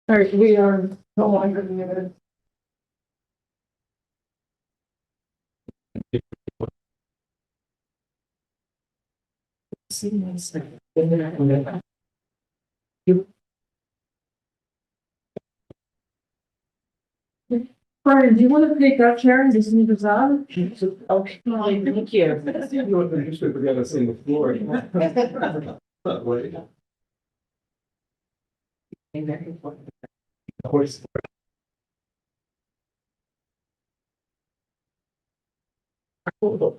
All right, we are no longer muted. Brian, do you want to take that chair and just move us on? Okay, thank you. You should forget us on the floor. Wait. Of course. I know.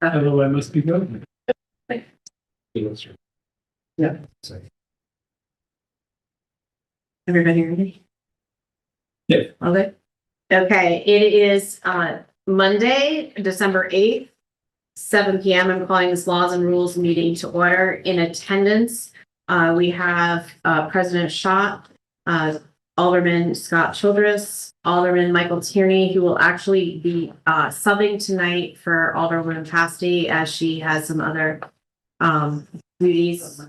Hello, I must be good. Yeah. Everybody ready? Yeah. Okay. Okay, it is Monday, December 8th, 7 p.m. I'm calling this Laws and Rules meeting to order. In attendance, we have President Schott, Alderman Scott Childress, Alderman Michael Tierney, who will actually be subbing tonight for Alderwoman Cassidy as she has some other duties.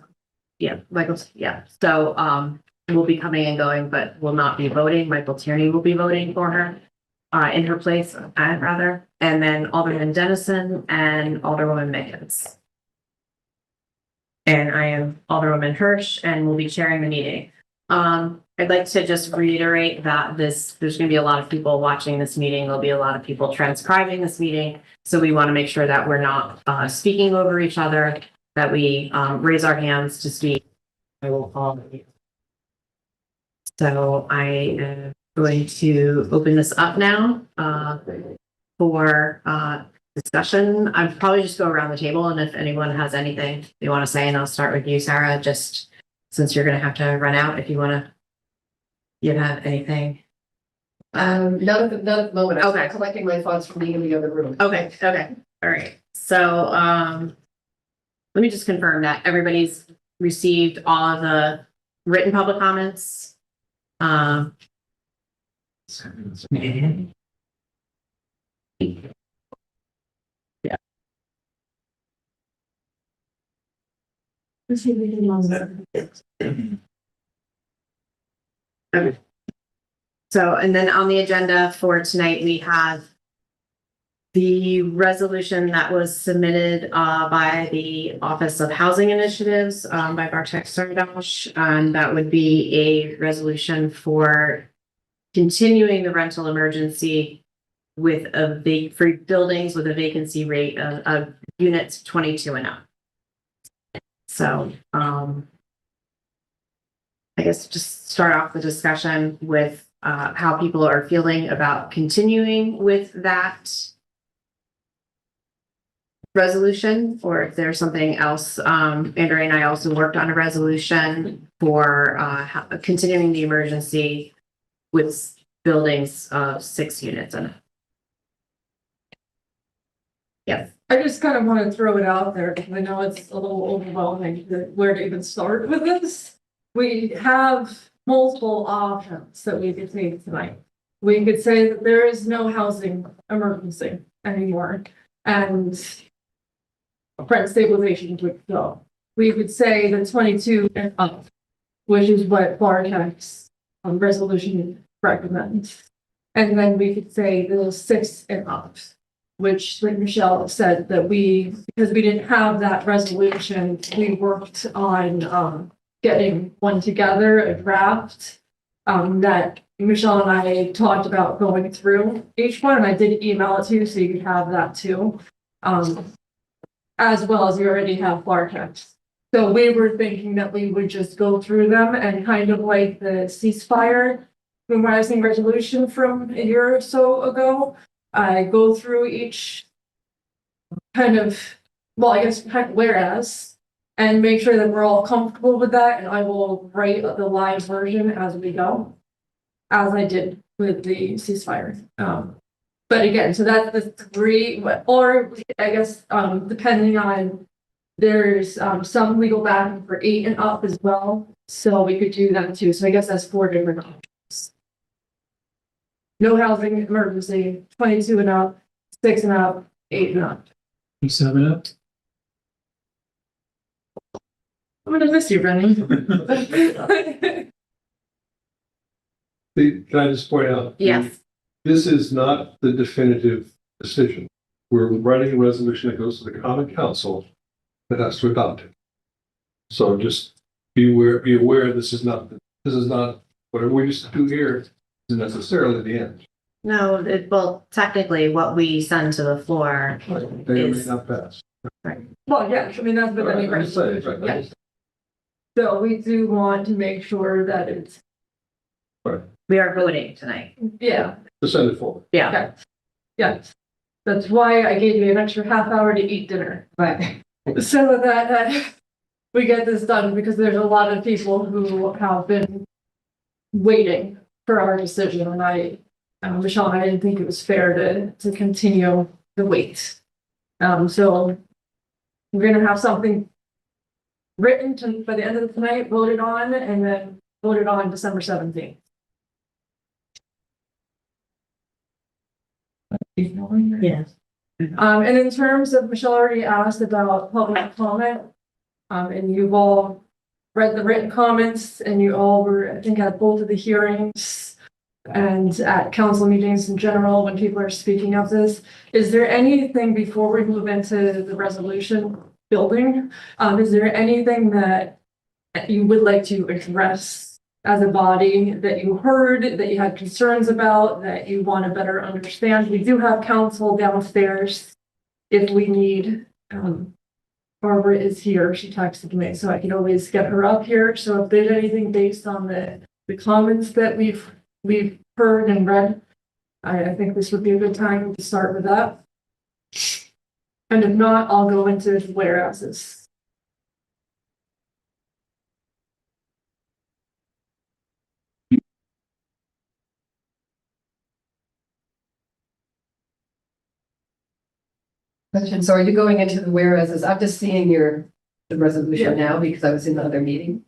Yeah, Michael's, yeah. So will be coming and going, but will not be voting. Michael Tierney will be voting for her in her place, I'd rather. And then Alderman Dennison and Alderwoman Mickens. And I am Alderwoman Hirsch and will be chairing the meeting. I'd like to just reiterate that there's going to be a lot of people watching this meeting. There'll be a lot of people transcribing this meeting. So we want to make sure that we're not speaking over each other, that we raise our hands to speak. I will call you. So I am going to open this up now for discussion. I'd probably just go around the table, and if anyone has anything they want to say, and I'll start with you, Sarah, just since you're going to have to run out, if you want to, you have anything. Not at the moment. Okay. I'm collecting my thoughts from being in the other room. Okay, all right. So let me just confirm that everybody's received all of the written public comments. Yeah. Okay. So, and then on the agenda for tonight, we have the resolution that was submitted by the Office of Housing Initiatives by Bartek Sardosh, and that would be a resolution for continuing the rental emergency with for buildings with a vacancy rate of units 22 and up. So, I guess just start off the discussion with how people are feeling about continuing with that resolution, or if there's something else. Andrea and I also worked on a resolution for continuing the emergency with buildings of 6 units in it. Yes. I just kind of want to throw it out there because I know it's a little overwhelming where to even start with this. We have multiple options that we could take tonight. We could say that there is no housing emergency anymore and rent stabilization would go. We could say the 22 and up, which is what Bartek's resolution recommends. And then we could say the 6 and up, which, like Michelle said, that because we didn't have that resolution, we worked on getting one together, a draft, that Michelle and I talked about going through each one, and I did email it to you, so you could have that too. As well as we already have Bartek's. So we were thinking that we would just go through them and kind of like the ceasefire memorializing resolution from a year or so ago. I go through each kind of, well, I guess whereas, and make sure that we're all comfortable with that, and I will write the live version as we go, as I did with the ceasefire. But again, so that's the 3, or I guess depending on There's some legal backing for 8 and up as well, so we could do that too. So I guess that's 4 different options. No housing emergency, 22 and up, 6 and up, 8 and up. 7 up. I'm gonna miss you, Brendan. Can I just point out? Yes. This is not the definitive decision. We're writing a resolution that goes to the common council that has to adopt it. So just be aware this is not whatever we used to do here is necessarily the end. No, well, technically what we send to the floor, They may Is- not pass. Well, yeah, I mean, that's been any I'm saying, resolution, right, yeah. So we do want to make sure that it's, we are voting tonight. yeah, to send it forward. Yeah. okay. Yes. That's why I gave you an extra half hour to eat dinner. Right. So that we get this done, because there's a lot of people who have been waiting for our decision, and Michelle, I didn't think it was fair to continue the wait. So we're gonna have something written by the end of the night, voted on, and then voted on December 17th. Yes. And in terms of, Michelle already asked about public comment. And you've all read the written comments, and you all were, I think, at both of the hearings and at council meetings in general, when people are speaking of this. Is there anything, before we move into the resolution building, is there anything that you would like to address as a body that you heard, that you had concerns about, that you want to better understand? We do have counsel downstairs if we need. Barbara is here. She texted me, so I can always get her up here. So if there's anything based on the comments that we've heard and read, I think this would be a good time to start with that. And if not, I'll go into the whereases. Question, so are you going into the whereas? I'm just seeing the resolution now because I was in the other meeting.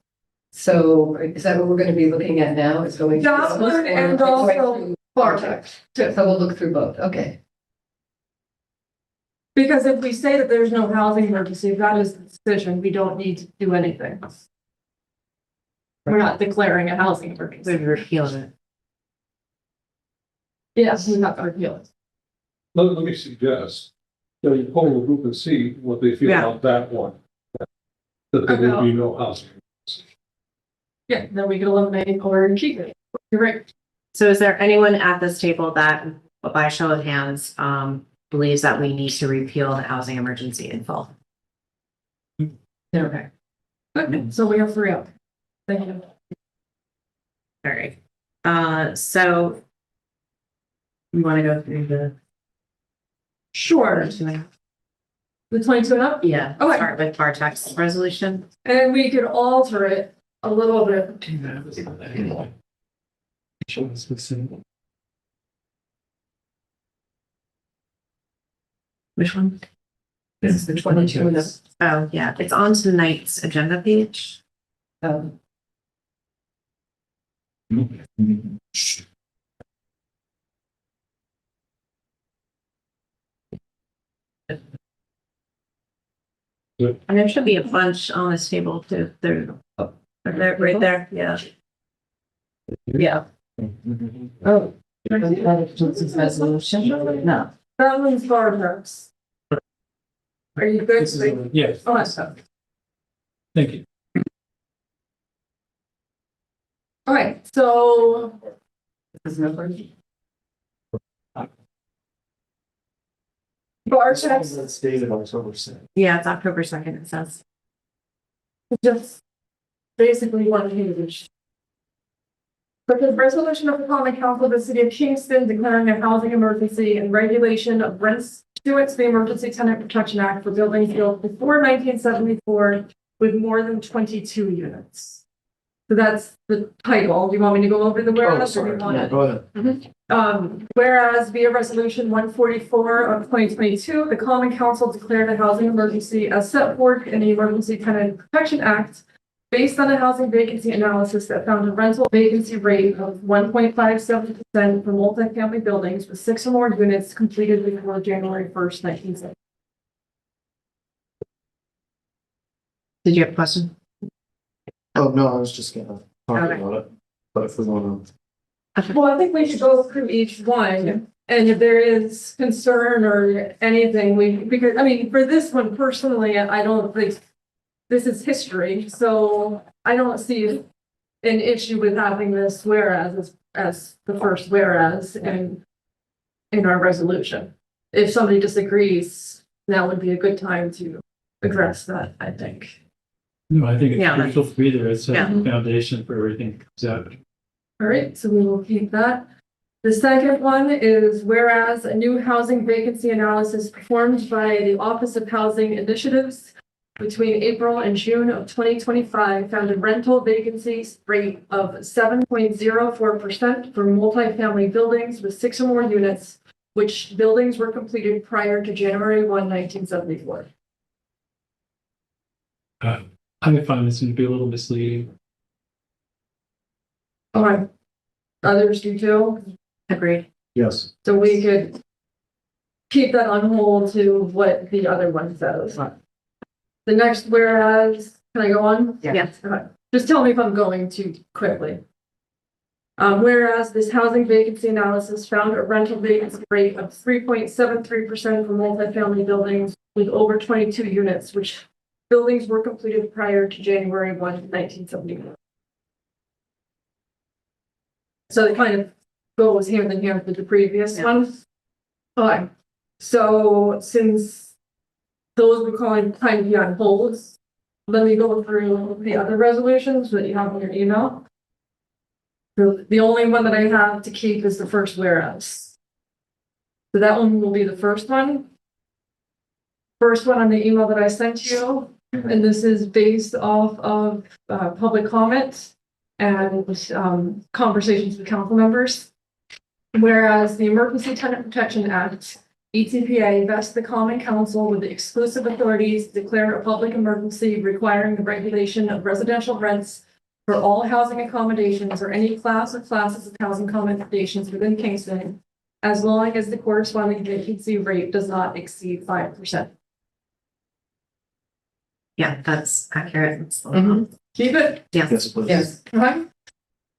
So is that what we're going to be looking at now? Is going. That through one those, or and going also through- Bartex too. So we'll look through both, okay. Because if we say that there's no housing emergency, that is the decision. We don't need to do anything. We're not declaring a housing emergency. We've repealed it. Yes, we're not gonna repeal it. Let me suggest, you poll the group and see what they feel Yeah. about that one. That there will be no housing. Yeah, then we can eliminate or keep it. You're right. So is there anyone at this table that, by show of hands, believes that we need to repeal the housing emergency in full? Okay. Okay, so we have 3 up. Thank you. All right. So we want to go through the. Sure. The 22 and up, Yeah. Okay. Start with Bartek's resolution. and we could alter it a little bit. Which one? This is the 22 and up. Oh, yeah, it's on tonight's agenda page. And there should be a bunch on this table too. They're right there, yeah. Yeah. Oh. Resolution? No. That one's Barber's. Are you good? Yes, Oh, that's tough. thank you. All right, so There's no further. Bartek's It's dated October 2nd. Yeah, it's October 2nd, it says. just basically one page. For the resolution of the common council of the city of Kingston declaring a housing emergency and regulation of rents pursuant to the Emergency Tenant Protection Act for buildings built before 1974 with more than 22 units. So that's the title. Do you want me to go over the whereas? or do you want to- Go ahead. Whereas via resolution 144 of 2022, the Common Council declared a housing emergency as set forth in the Emergency Tenant Protection Act based on a housing vacancy analysis that found a rental vacancy rate of 1.57% for multifamily buildings with 6 or more units completed before January 1st, 1970. Did you have a question? Oh, no, I was just gonna talk Okay. about it, but if we wanna. Well, I think we should go through each one, and if there is concern or anything, because, I mean, for this one personally, I don't think this is history, so I don't see an issue with having this whereas as the first whereas in our resolution. If somebody disagrees, now would be a good time to address that, I think. No, I think Yeah. it's crucial to be there. It's a Yeah. foundation for everything that comes out. All right, so we will keep that. The second one is whereas a new housing vacancy analysis performed by the Office of Housing Initiatives between April and June of 2025 found a rental vacancy rate of 7.04% for multifamily buildings with 6 or more units, which buildings were completed prior to January 1, 1974. I find this to be a little misleading. All right. Others do too. Agreed. Yes. So we could keep that on hold to what the other one says. The next whereas, can I go on? Yes. Okay. Just tell me if I'm going too quickly. Whereas this housing vacancy analysis found a rental vacancy rate of 3.73% for multifamily buildings with over 22 units, which buildings were completed prior to January 1, 1971. So it kind of goes hand in hand with the previous Yeah. one. Okay, so since those were kind of be on hold, let me go through the other resolutions that you have in your email. The only one that I have to keep is the first whereas. So that one will be the first one. First one on the email that I sent you, and this is based off of public comment and conversations with council members. Whereas the Emergency Tenant Protection Act, ETPA, vests the Common Council with the exclusive authorities to declare a public emergency requiring the regulation of residential rents for all housing accommodations or any class or classes of housing accommodations within Kingston, as long as the corresponding vacancy rate does not exceed 5%. Yeah, that's accurate. Keep it. Yes. Yes, please. Yes. Okay.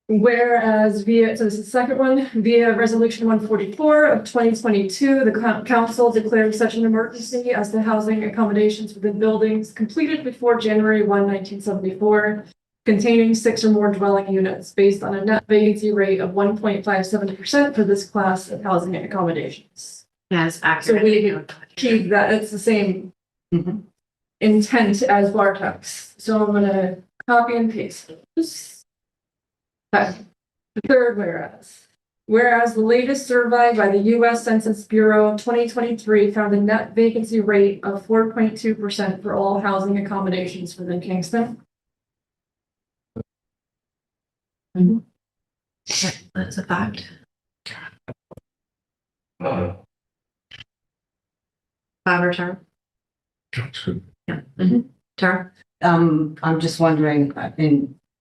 Whereas so this is the second one, via resolution 144 of 2022, the council declared such an emergency as the housing accommodations within buildings completed before January 1, 1974, containing 6 or more dwelling units based on a net vacancy rate of 1.57% for this class of housing accommodations. Yes, So accurate. we keep that, it's the same intent as Vartex. So I'm gonna copy and paste this. Okay. The third whereas the latest survey by the U.S. Census Bureau 2023 found a net vacancy rate of 4.2% for all housing accommodations within Kingston. That's a fact. Bob or Tara? Tara? I'm just wondering,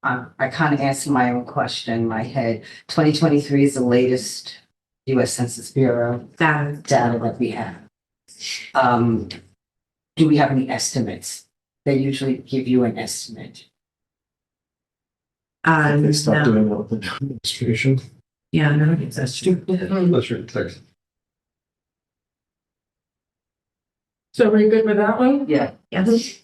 I kind of answered my own question in my head. 2023 is the latest US Census Bureau That. data that we have. Do we have any estimates? They usually give you an estimate. They stopped No. doing that with the administration. Yeah, no, that's true. Unless you're in Texas. So are we good with that one? Yeah. Yes.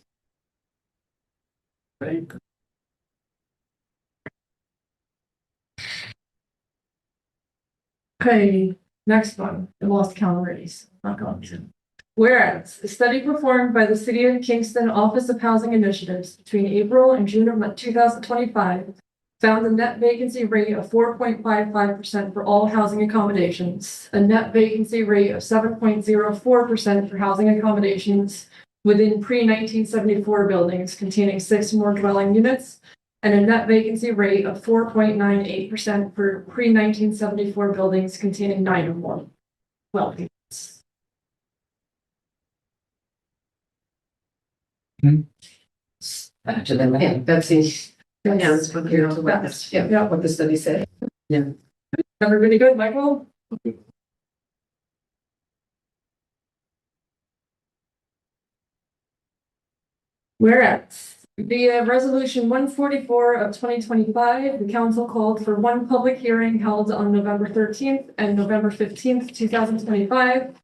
Okay, next one, I lost count already, so I'm not going to. Whereas, a study performed by the City of Kingston Office of Housing Initiatives between April and June of 2025 found a net vacancy rate of 4.55% for all housing accommodations, a net vacancy rate of 7.04% for housing accommodations within pre-1974 buildings containing 6 or more dwelling units, and a net vacancy rate of 4.98% for pre-1974 buildings containing 9 or more dwellings. After them, Yeah, that seems. Yeah, that's what Here the- to what this, yeah, what the study said. Everybody good, Michael? Whereas via resolution 144 of 2025, the council called for one public hearing held on November 13th and November 15th, 2025,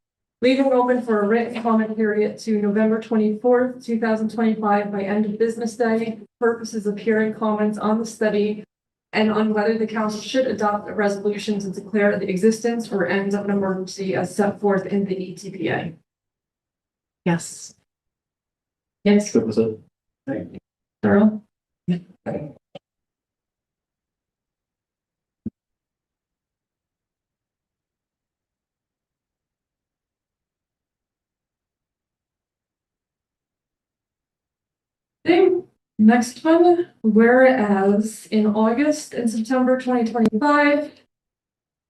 leaving open for a written comment period to November 24th, 2025 by end of business day, for purposes of hearing comments on the study and on whether the council should adopt a resolution to declare the existence or end of an emergency as set forth in the ETPA. Yes. Yes, Good with it. Earl? Okay, next one, whereas in August and September 2025,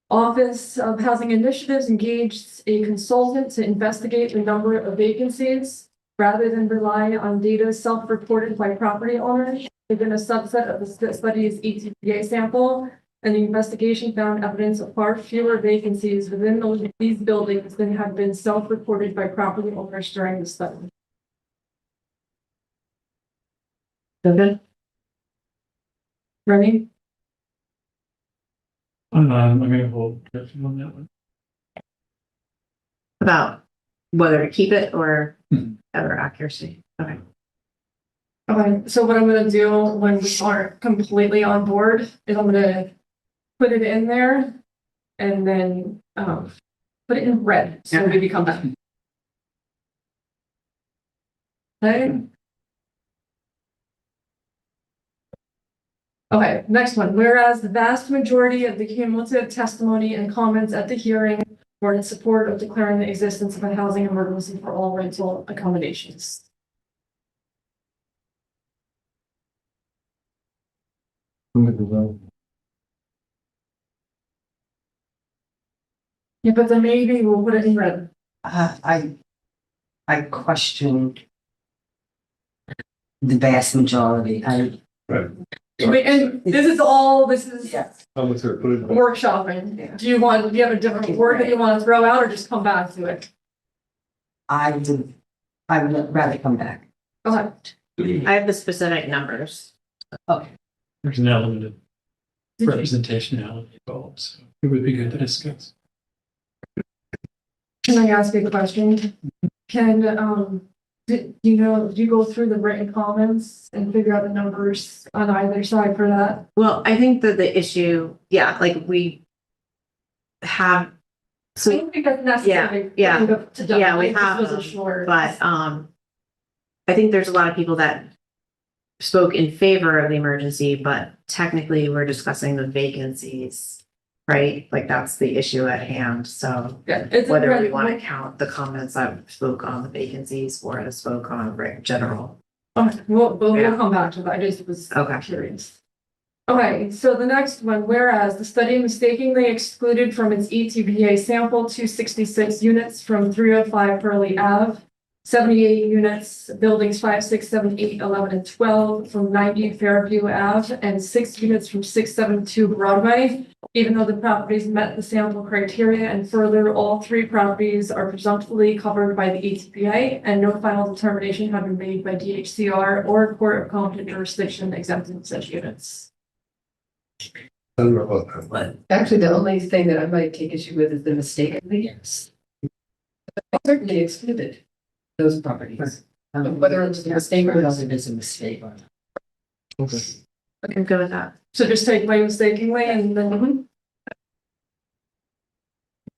Office of Housing Initiatives engaged a consultant to investigate the number of vacancies rather than rely on data self-reported by property owners within a subset of the study's ETPA sample. And the investigation found evidence of far fewer vacancies within these buildings than have been self-reported by property owners during the study. Okay. Ready? I'm gonna hold judgment on that one. About whether to keep it or Mhm. other accuracy. Okay. Okay, so what I'm gonna do when we aren't completely on board is I'm gonna put it in there and then, put it in red, so we become that. Okay. Okay, next one. Whereas the vast majority of the cumulative testimony and comments at the hearing were in support of declaring the existence of a housing emergency for all rental accommodations. I'm good with that. Yeah, but then maybe we'll put it in red. I questioned the vast majority. And this is Yeah. I'm with her, put it. workshopping. Do you have a different word that you want to throw out or just come back to it? I would rather come back. Okay. I have the specific numbers. There's an element of Did you- representationality involved, so it would be good to discuss. Can I ask you a question? Do you go through the written comments and figure out the numbers on either side for that? Well, I think that the issue, yeah, like we have, I so, don't think that's necessary. Yeah, yeah, we I just have wasn't them, sure. but, I think there's a lot of people that spoke in favor of the emergency, but technically we're discussing the vacancies, right? Like that's the issue at hand, so Yeah, it's whether we red. want to count the comments that spoke on the vacancies or that spoke on general. Okay, we'll Yeah. come back to that. I just was Okay. curious. Okay, so the next one, whereas the study mistakenly excluded from its ETPA sample 266 units from 305 Burley Ave, 78 units, buildings 5, 6, 7, 8, 11, and 12 from 90 Fairview Ave, and 6 units from 672 Broadway, even though the properties met the sample criteria, and further, all 3 properties are presumptively covered by the ETPA, and no final determination have been made by DHCR or court of competent jurisdiction exempting such units. I don't know about that. Actually, the only thing that I might take issue with is the mistakenly. I certainly excluded those properties. Whether it's a mistake or not. Whether it is a mistake or not. Okay. I'm good with that. So just take away mistakenly and then.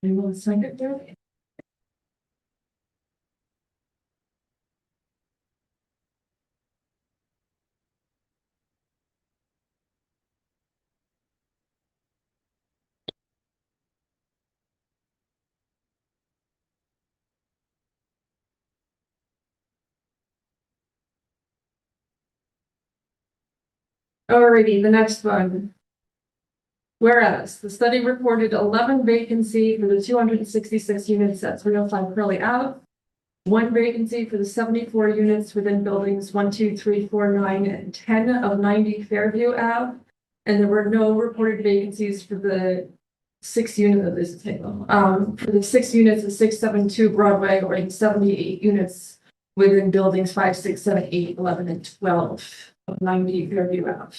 You want a second there? Alrighty, the next one. Whereas the study reported 11 vacancy for the 266 units at 305 Curly Ave, 1 vacancy for the 74 units within buildings 1, 2, 3, 4, 9, and 10 of 90 Fairview Ave, and there were no reported vacancies for the 6 units of this table. For the 6 units of 672 Broadway or the 78 units within buildings 5, 6, 7, 8, 11, and 12 of 90 Fairview Ave.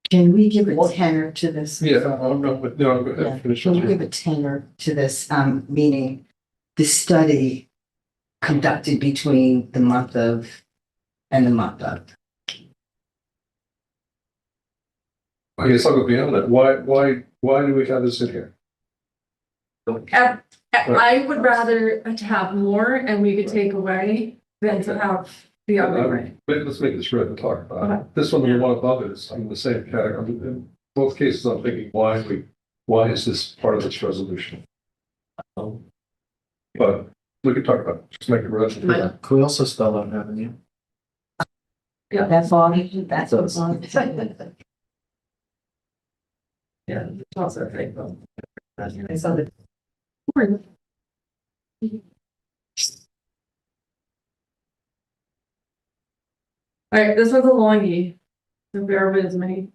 Can we give a tenor to this? Yeah, no, but no, go Yeah. ahead, finish. Can we give a tenor to this, meaning the study conducted between the month of and the month of? I guess I'll go beyond that. Why do we have this in here? I would rather to have more and we could take away than to have the other way. Let's make this red and talk about Okay. it. This one, the one above it is, I'm in the same category. In both cases, I'm thinking, why is this part of this resolution? But we could talk about it. Just make it red. Fine. Could we also spell out avenue? That's all, that's what's on. Yeah, it's also a fake vote. I saw that. All right, this one's a longie, so bear with me.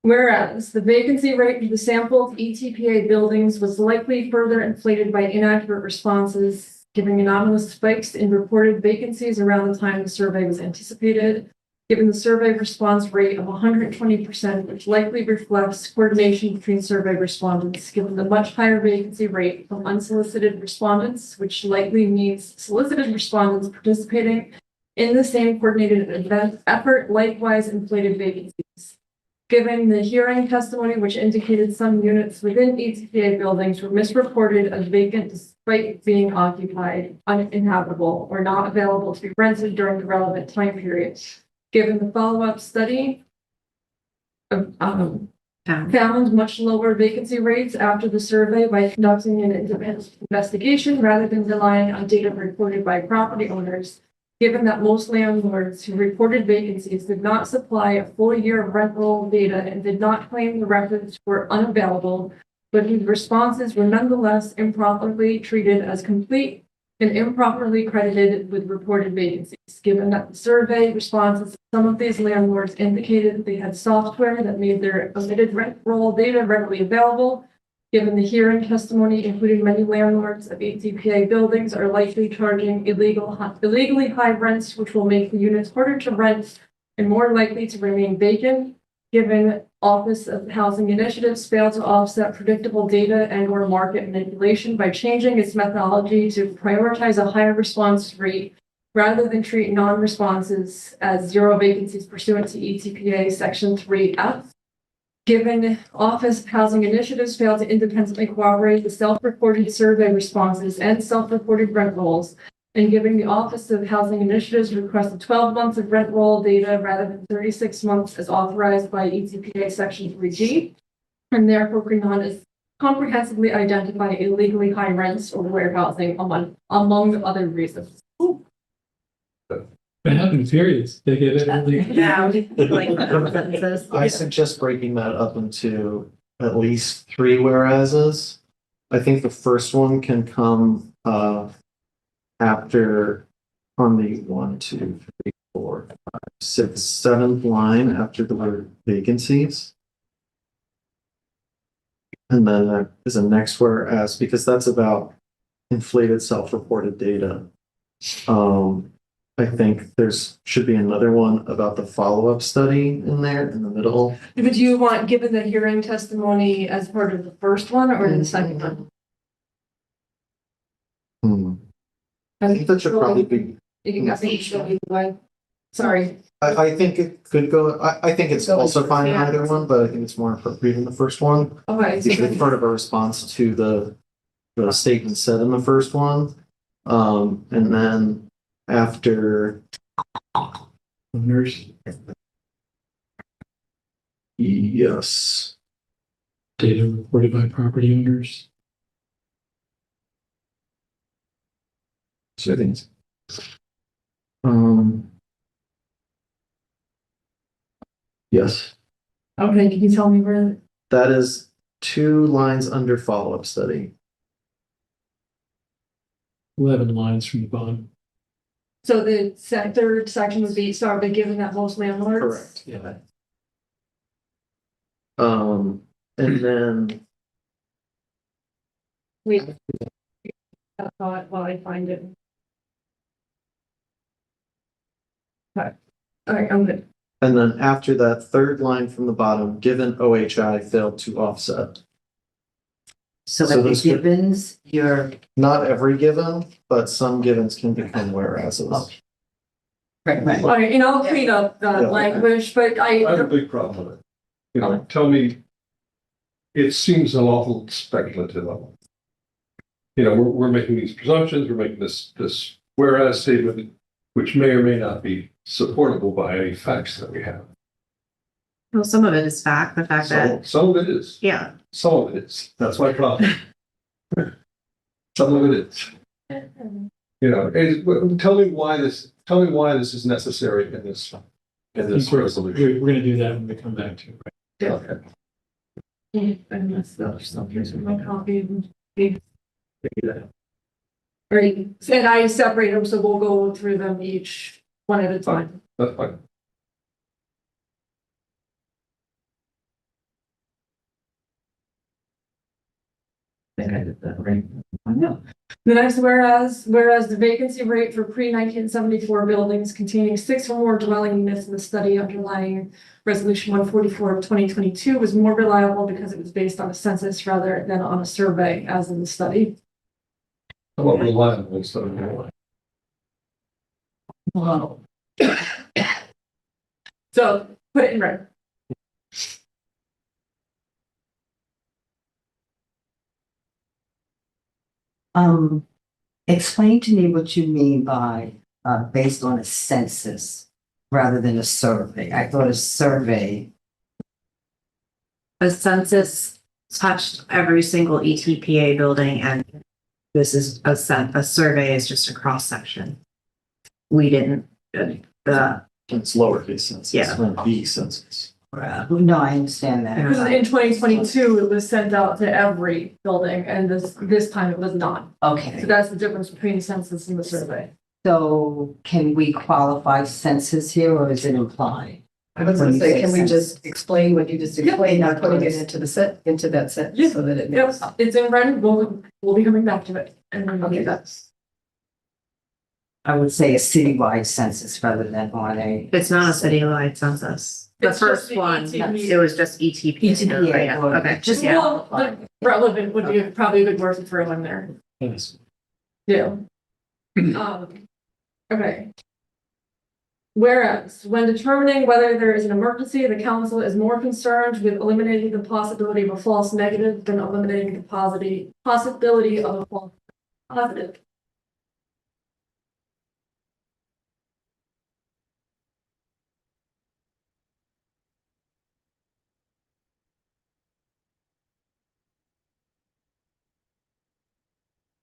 Whereas the vacancy rate for the sampled ETPA buildings was likely further inflated by inaccurate responses, giving anomalous spikes in reported vacancies around the time the survey was anticipated. Given the survey response rate of 120%, which likely reflects coordination between survey respondents, given the much higher vacancy rate from unsolicited respondents, which likely means solicited respondents participating in the same coordinated event effort, likewise inflated vacancies. Given the hearing testimony, which indicated some units within ETPA buildings were misreported as vacant despite being occupied, uninhabitable, or not available to be rented during the relevant time period. Given the follow-up study found much lower vacancy rates after the survey by conducting an independent investigation rather than relying on data reported by property owners. Given that most landlords who reported vacancies did not supply a full year of rent roll data and did not claim the records were unavailable, but whose responses were nonetheless improperly treated as complete and improperly credited with reported vacancies. Given that the survey responses of some of these landlords indicated that they had software that made their omitted rent roll data readily available. Given the hearing testimony, including many landlords of ETPA buildings are likely charging illegally high rents, which will make the units harder to rent and more likely to remain vacant. Given Office of Housing Initiatives failed to offset predictable data and or market manipulation by changing its methodology to prioritize a higher response rate rather than treat non-responses as zero vacancies pursuant to ETPA Section 3F. Given Office of Housing Initiatives failed to independently corroborate the self-reported survey responses and self-reported rent rolls, and giving the Office of Housing Initiatives requested 12 months of rent roll data rather than 36 months as authorized by ETPA Section 3G, and therefore could not comprehensively identify illegally high rents or warehousing among other reasons. What happened, periods? They get it early. I suggest breaking that up into at least 3 whereases. I think the first one can come after on the 1, 2, 3, 4, 5, 6, 7th line after the word vacancies. And then there is a next whereas because that's about inflated self-reported data. I think should be another one about the follow-up study in there in the middle. But do you want, given the hearing testimony as part of the first one or the second one? I think that should probably be, I think it should be either way. Sorry. I think it could go, I think it's also fine in either one, but I think it's more appropriate in the first one. Okay. Because it's part of a response to the statement said in the first one. And then after Owners, yes. data reported by property owners. So I think Yes, Okay, can you tell me where? that is 2 lines under follow-up study. 11 lines from the bottom. So the third section would be, so are they giving that most landlords? Yeah. And then Wait. I thought while I find it. Okay, all right, I'm good. And then after that, third line from the bottom, given OHI failed to offset. So So that the those would- givens, you're, Not every given, but some givens can become whereases. right, All right, and I'll clean up the Yeah. language, but I have a I, big problem with it. You know, tell me, it seems an awful speculative. You know, we're making these presumptions, we're making this whereas statement, which may or may not be supportable by any facts that we have. Well, some of it is fact, the fact that, Some of it is, yeah, some of it is, that's my problem. Some of it is. You know, tell me why this is necessary in this resolution. We're gonna do that when we come back to it. Okay. I messed up something with my copy. Right, and I separate them, so we'll go through them each one at a time. That's fine. think I did that right. I know. The next whereas the vacancy rate for pre-1974 buildings containing 6 or more dwelling units in the study underlying resolution 144 of 2022 was more reliable because it was based on a census rather than on a survey as in the study. What reliable instead of more. Wow. So put it in red. Explain to me what you mean by, based on a census rather than a survey. I thought a survey, a census touched every single ETPA building, and this is a survey is just a cross section. We didn't, It's lowercase census, Yeah. not B census. no, I understand that. Because in 2022, it was sent out to every building and this time it was not. So Okay, that's the difference between the census and the survey. so can we qualify census here or is it implied? I was When gonna you say, say can we census. just explain what you just explained, not putting it into the set, into that Yeah. sentence so that it Yep, makes. it's in red. We'll be coming back to it. And then we'll do that. I would say a citywide census rather than on a. it's not a citywide census. The It's just first the one, ETP. it was just ETP. ETPA, Yeah, or okay, just- yeah. Well, the relevant would be probably a good word to throw in there. Yes. Yeah. Okay. Whereas, when determining whether there is an emergency, the council is more concerned with eliminating the possibility of a false negative than eliminating the possibility of a false positive.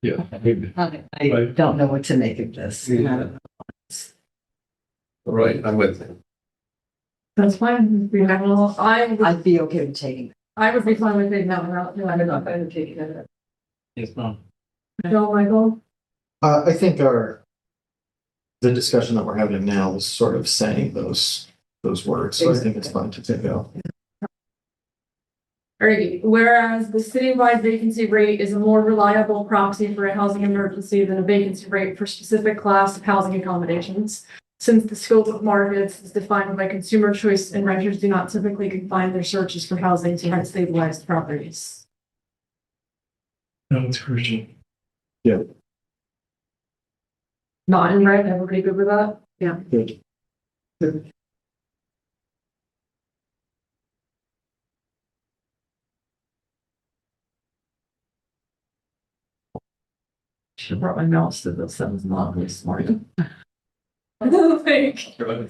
Yeah. I Right. don't know what to make of this. Yeah. All right, I'm with you. That's fine. I'd be okay with taking. I would be fine with taking that one out. No, I'm not going to take it out. Yes, Mom. Joe, Michael? I think the discussion that we're having now is sort of saying those words, so I think it's fine to take out. Alrighty, whereas the citywide vacancy rate is a more reliable proxy for a housing emergency than a vacancy rate for specific class of housing accommodations. Since the scope of markets is defined by consumer choice and renters do not typically confine their searches for housing to rent stabilized properties. No, it's crucial. Not in red, everybody good with that? Yeah. Good. Should have brought my mouse to this, that was not really smart. Thank. Well,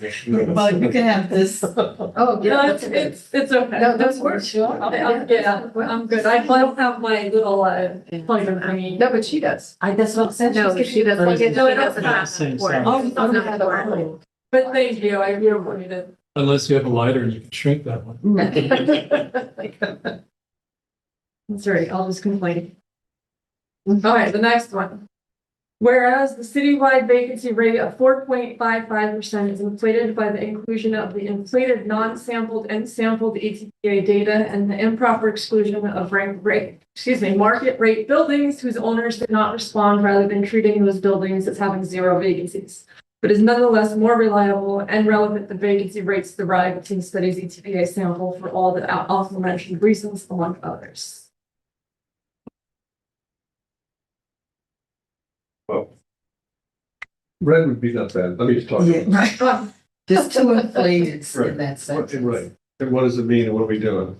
you can have this. Oh, No, yeah, it's okay. No, those work. Yeah, I'm good. I don't have my little, plug-in thingy. No, but she does. That's what I'm saying. No, she doesn't. No, it doesn't doesn't have Same support. size. But thank you, I really wanted it. Unless you have a lighter and you can shrink that one. That's right, I'll just complain. All right, the next one. Whereas the citywide vacancy rate of 4.55% is inflated by the inclusion of the inflated non-sampled and sampled ETPA data and the improper exclusion of market rate buildings whose owners did not respond, rather than treating those buildings as having zero vacancies, but is nonetheless more reliable and relevant than vacancy rates derived from studies ETPA sample for all the aforementioned reasons, among others. Well, red would be not bad. Let me just talk. Yeah, right. Um, Just too inflated Right. in that sense. Right. And what does it mean and what are we doing?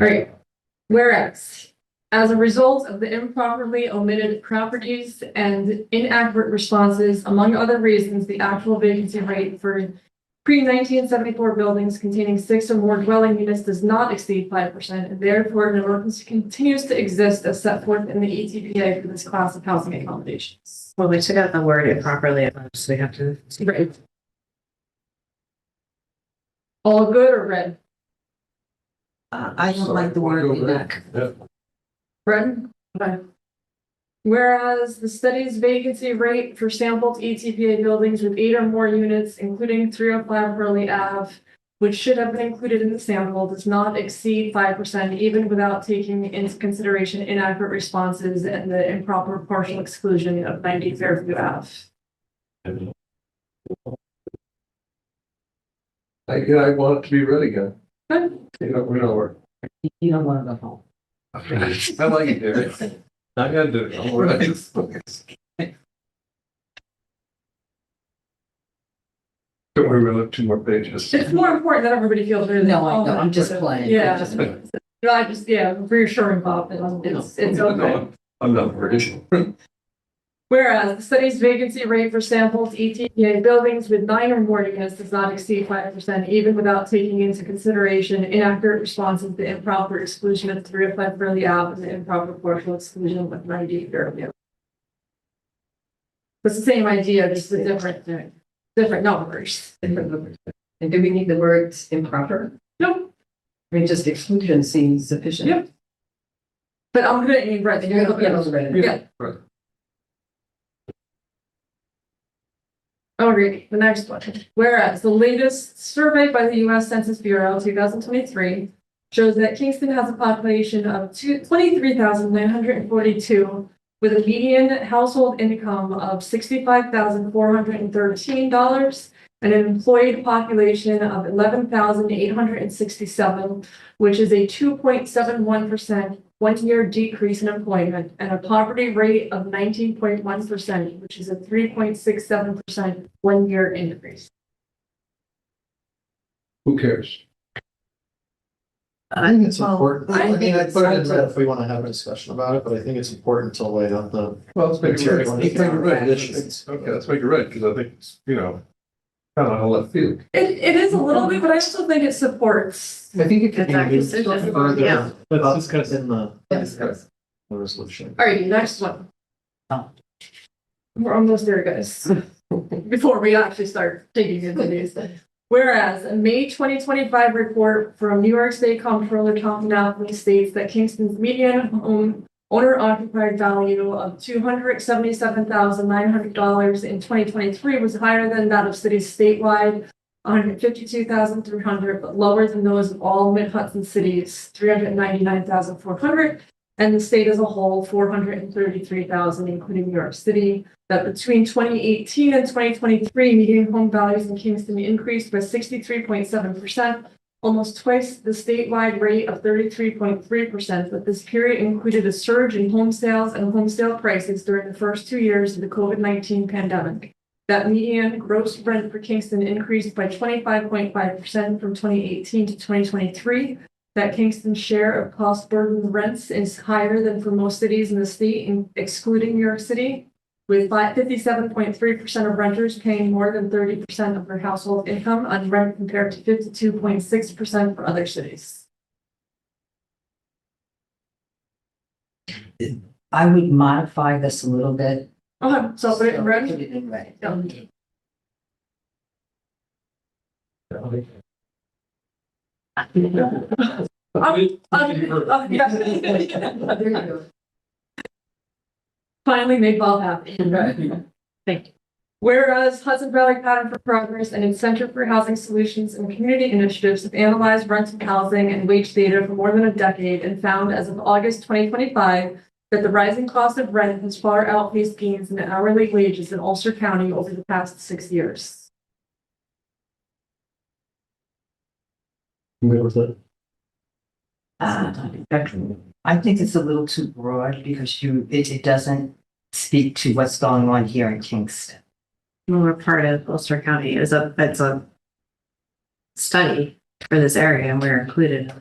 All right. Whereas, as a result of the improperly omitted properties and inaccurate responses, among other reasons, the actual vacancy rate for pre-1974 buildings containing 6 or more dwelling units does not exceed 5%, and therefore an emergency continues to exist as set forth in the ETPA for this class of housing accommodations. Well, we took out the word improperly, so we have to. Right. All good or red? I don't like the word inaccurate. Yeah. Red? Okay. Whereas the study's vacancy rate for sampled ETPA buildings with 8 or more units, including 305 Hurley Ave, which should have been included in the sample, does not exceed 5%, even without taking into consideration inaccurate responses and the improper partial exclusion of 90 Fairview Ave. I want it to be red again. Good. We know where. You don't want to go home. I like it, David. I gotta do it. All right. Don't worry, we'll have 2 more pages. It's more important that everybody feels really. No, I know, I'm just playing. Yeah. Just- No, I just, reassuring Bob, it's okay. No, I'm not worried. Whereas the study's vacancy rate for sampled ETPA buildings with 9 or more units does not exceed 5%, even without taking into consideration inaccurate responses, the improper exclusion of 305 Burley Ave, and the improper partial exclusion of 90 Fairview. It's the same idea, just the different numbers. Different numbers. And do we need the words improper? Nope, I mean, just exclusion seems sufficient. Yep. but I'm gonna need red. You're gonna get those ready. Yeah. Right. I'll read the next one. Whereas the latest survey by the U.S. Census Bureau 2023 shows that Kingston has a population of 23,942 with a median household income of $65,413 and an employed population of 11,867, which is a 2.71% one-year decrease in employment, and a poverty rate of 19.1%, which is a 3.67% one-year increase. Who cares? I think it's Well, important. I I mean, think I it's put it in time red to- if we want to have a discussion about it, but I think it's important to lay out the. Well, let's make it red. Material. Let's make it red. Okay, let's make it red, because I think it's, kind of on left field. It is a little bit, but I also think it supports. I think it could It's our be. decision. Further Yeah. Let's discuss it. in the Yes. the resolution. All right, next one. Oh. We're almost there, guys. Before we actually start digging into these. Whereas a May 2025 report from New York State Comptroller Tom Napoli states that Kingston's median home owner occupied value of $277,900 in 2023 was higher than that of cities statewide, 152,300, but lower than those of all mid-Hudson cities, 399,400, and the state as a whole, 433,000, including New York City. That between 2018 and 2023, median home values in Kingston increased by 63.7%, almost twice the statewide rate of 33.3%, but this period included a surge in home sales and home sale prices during the first 2 years of the COVID-19 pandemic. That median gross rent for Kingston increased by 25.5% from 2018 to 2023. That Kingston's share of cost burden rents is higher than for most cities in the state, excluding New York City, with 57.3% of renters paying more than 30% of their household income on rent compared to 52.6% for other cities. I would modify this a little bit. Okay, so put it in red. Put it in red. Yeah. Yeah. There you go. Finally made Bob happy. Thank you. Whereas Hudson Valley Pattern for Progress and its Center for Housing Solutions and Community Initiatives have analyzed rental housing and wage data for more than a decade and found as of August 2025 that the rising cost of rent has far outpaced gains in hourly wages in Ulster County over the past 6 years. Where was that? I think it's a little too broad because it doesn't speak to what's going on here in Kingston. We're part of Ulster County. It's a study for this area and we're included.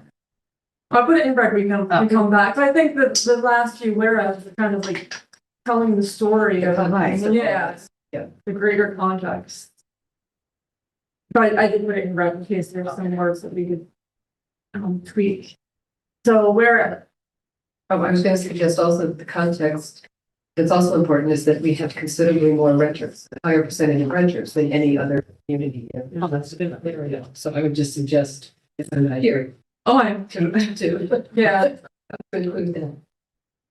I'll put it in red, we come back. But I think that the last few whereas are kind of like telling the story of, Right. yeah, Yeah. the greater context. But I did put it in red in case there's some words that we could tweak. So where, Oh, I was gonna suggest also the context that's also important is that we have considerably more renters, a higher percentage of renters than any other community. Oh, that's a good area. So I would just suggest, if I'm not here, I'm to, yeah. include that.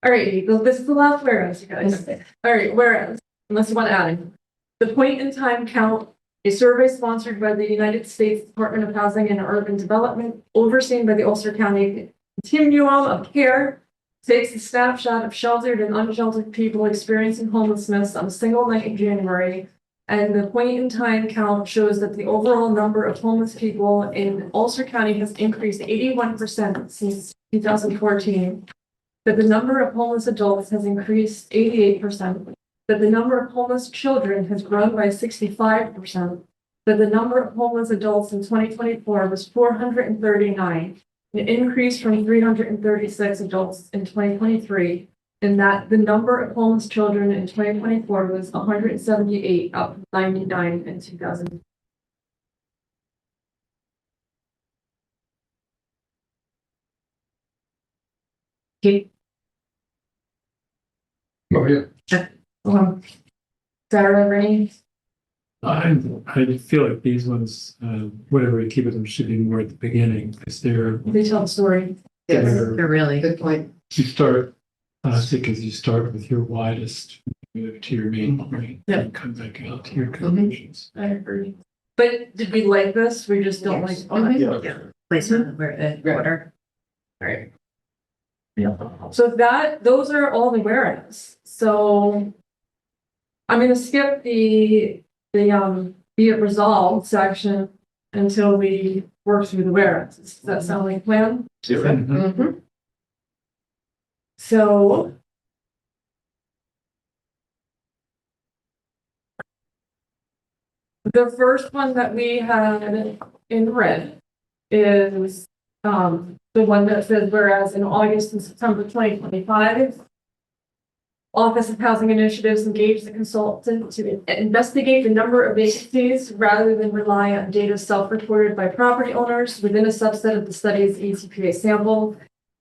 All right, this is the last whereas, you guys. All right, whereas, unless you want to add it. The point in time count, a survey sponsored by the United States Department of Housing and Urban Development, overseen by the Ulster County Continuum of Care, takes a snapshot of sheltered and unsheltered people experiencing homelessness on a single night in January. And the point in time count shows that the overall number of homeless people in Ulster County has increased 81% since 2014. That the number of homeless adults has increased 88%. That the number of homeless children has grown by 65%. That the number of homeless adults in 2024 was 439. An increase from 336 adults in 2023, and that the number of homeless children in 2024 was 178, up from 99 in 2000. Okay. Oh, yeah. Sarah, Renee? I feel like these ones, whatever we keep with them, should be more at the beginning, because They tell the story. Yes, They're really, good point. you start, because you start with your widest, move to your main point, Yeah. and come back out to your conclusions. I agree. But did we like this? We just don't like. Okay. Yeah. placement where the order. Right. So those are all the whereas. So I'm gonna skip the be it resolved section until we work through the whereas. Does that sound like a plan? Mhm. Mhm. So the first one that we had in red is the one that says whereas in August and September 2025, Office of Housing Initiatives engaged the consultant to investigate the number of vacancies rather than rely on data self-reported by property owners within a subset of the study's ECPA sample.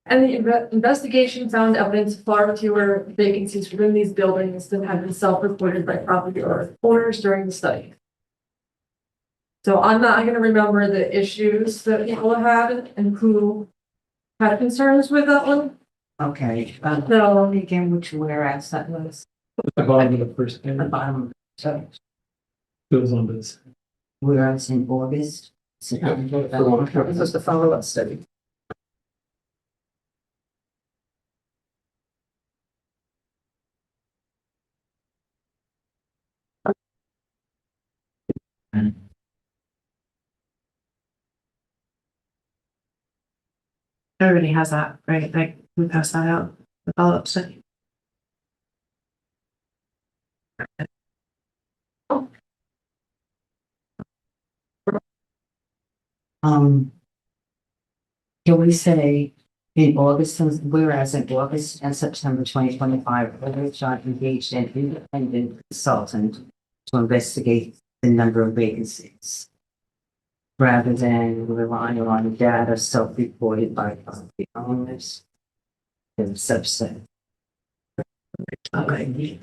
And the investigation found evidence of far fewer vacancies within these buildings than had been self-reported by property owners during the study. So I'm not going to remember the issues that people had and who had concerns with that one. Okay, So again, which whereas that was At the bottom of the first at the page, bottom, so goes on to this. whereas in August. This was the follow-up study. Everybody has that, right? Like we pass that out, the follow-up study. Can we say in August, whereas in August and September 2025, John engaged an independent consultant to investigate the number of vacancies rather than relying on data self-reported by property owners in subset Okay.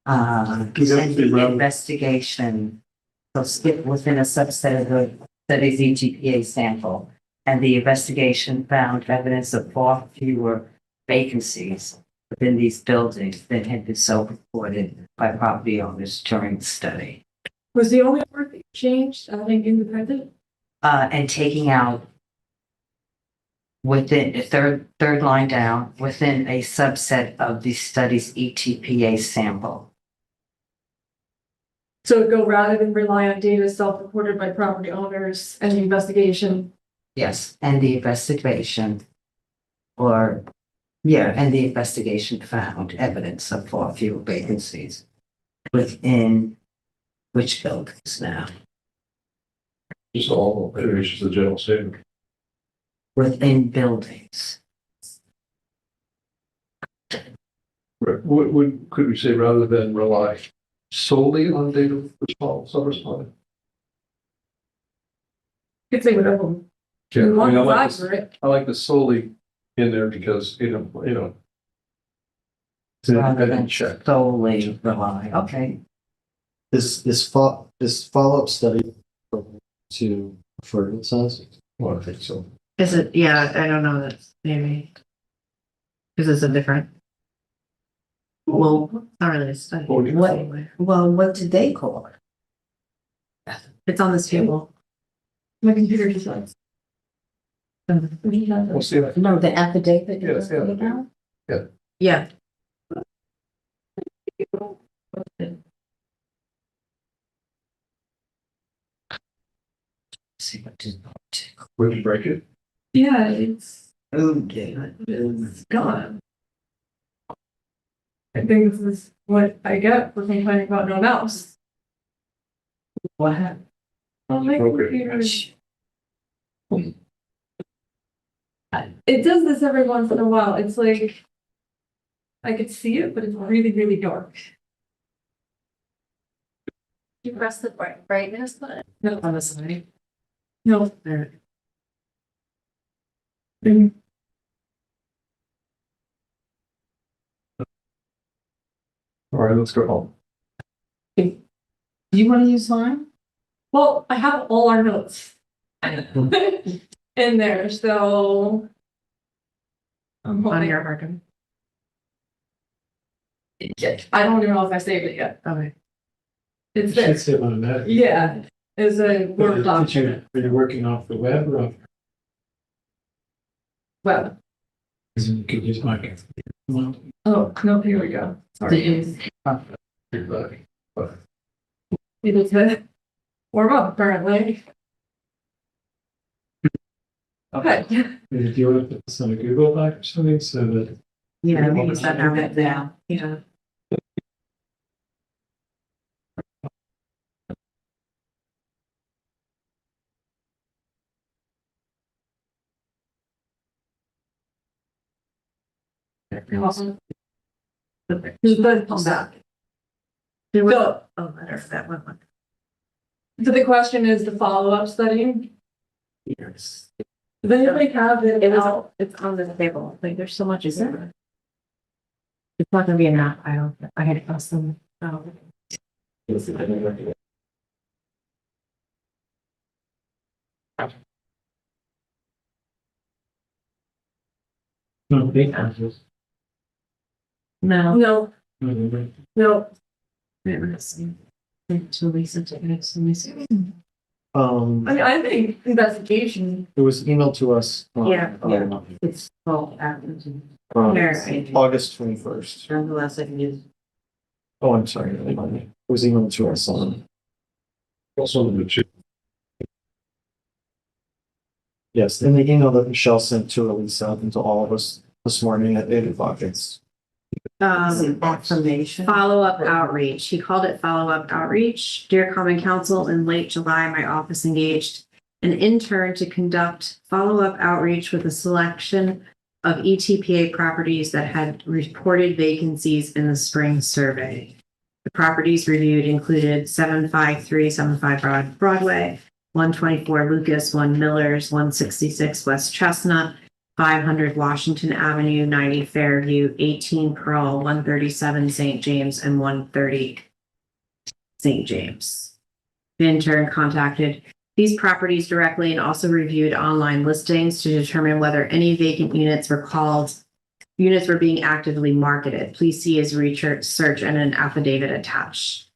have to And be the around- investigation, so skip within a subset of the study's EGPA sample. And the investigation found evidence of far fewer vacancies within these buildings than had been self-reported by property owners during the study. Was the only word that you changed, I think, independent? And taking out within the third line down, within a subset of the study's ETPA sample. So go rather than rely on data self-reported by property owners and the investigation. Yes, and the investigation, or, yeah, and the investigation found evidence of far fewer vacancies within which buildings now? Just all, maybe it's just a general statement. Within buildings. Right. Could we say rather than rely solely on data self-responding? Could say whatever. Yeah, We I want mean, I to like flag this, for it. I like the solely in there because, it's an Rather than independent check. solely rely, okay. This follow-up study to refer it says? Well, I think so. Is it, yeah, I don't know, that's maybe. Because it's a different. Well, it's not really a study. Well, what did they call it? It's on this table. My computer just like. We'll see that. No, the affidavit. you're Yes, yeah. talking about? Yeah. See what did. Where'd you break it? Yeah, it's Okay. gone. I think this is what I get for complaining about no mouse. What happened? Well, my Okay. computer is- It does this every once in a while. It's like I could see it, but it's really, really dark. You press the brightness button? No, On the side. no. There. All right, let's go home. Do you want to use mine? Well, I have all our notes in there, so. I'm On hoping, your hard I don't even know if I saved it yet. Okay. It's It there. should say automatic. Yeah, it's a Word Did you, document. are you working off the web or off? Well, Because you could use my. Well, oh, no, here we go. Sorry. Needed to warm up apparently. Okay. maybe do you want to put this on a Google Doc or something so that Yeah, we use that now. Yeah. It does come back. There was So, a letter that went with. so the question is the follow-up study. Yes. Does anybody have it It was, out? it's on the table, like, there's so much, is there? It's not gonna be enough, I had to cross them out. no, big houses. No. No, No, no. To Lisa, to Lisa. I mean, I think investigation. It was emailed to us. Yeah. It's called after. August 21st. Nonetheless, I can use. Oh, I'm sorry. It was emailed to us on, Also, the two. yes, in the email that Michelle sent to Elisa and to all of us this morning at 8:00. It's Affirmation. Follow-up outreach. He called it follow-up outreach. Dear Common Council, in late July, my office engaged an intern to conduct follow-up outreach with a selection of ETPA properties that had reported vacancies in the spring survey. The properties reviewed included 75375 Broadway, 124 Lucas, 1 Millers, 166 West Chestnut, 500 Washington Avenue, 90 Fairview, 18 Pearl, 137 St. James, and 130 St. James. The intern contacted these properties directly and also reviewed online listings to determine whether any vacant units were being actively marketed. Please see his research and an affidavit attached.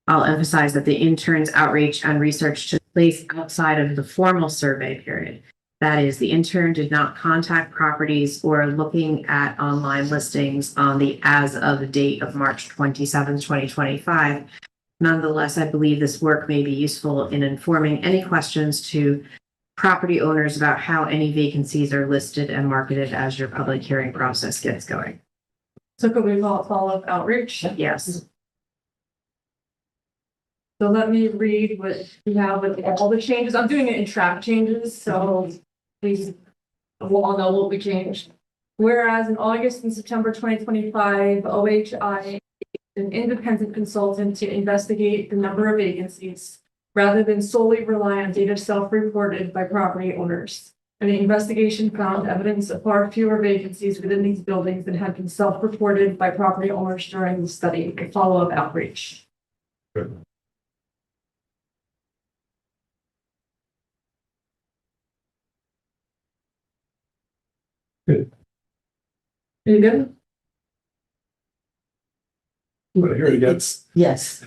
I'll emphasize that the intern's outreach and research took place outside of the formal survey period. That is, the intern did not contact properties or looking at online listings on the as of date of March 27, 2025. Nonetheless, I believe this work may be useful in informing any questions to property owners about how any vacancies are listed and marketed as your public hearing process gets going. So could we call it follow-up outreach? Yes. So let me read what we have with all the changes. I'm doing it in track changes, so please, we'll all know what we changed. Whereas in August and September 2025, OHI, an independent consultant to investigate the number of vacancies rather than solely rely on data self-reported by property owners. And the investigation found evidence of far fewer vacancies within these buildings than had been self-reported by property owners during the study and follow-up outreach. Good. You good? But here it gets. Yes.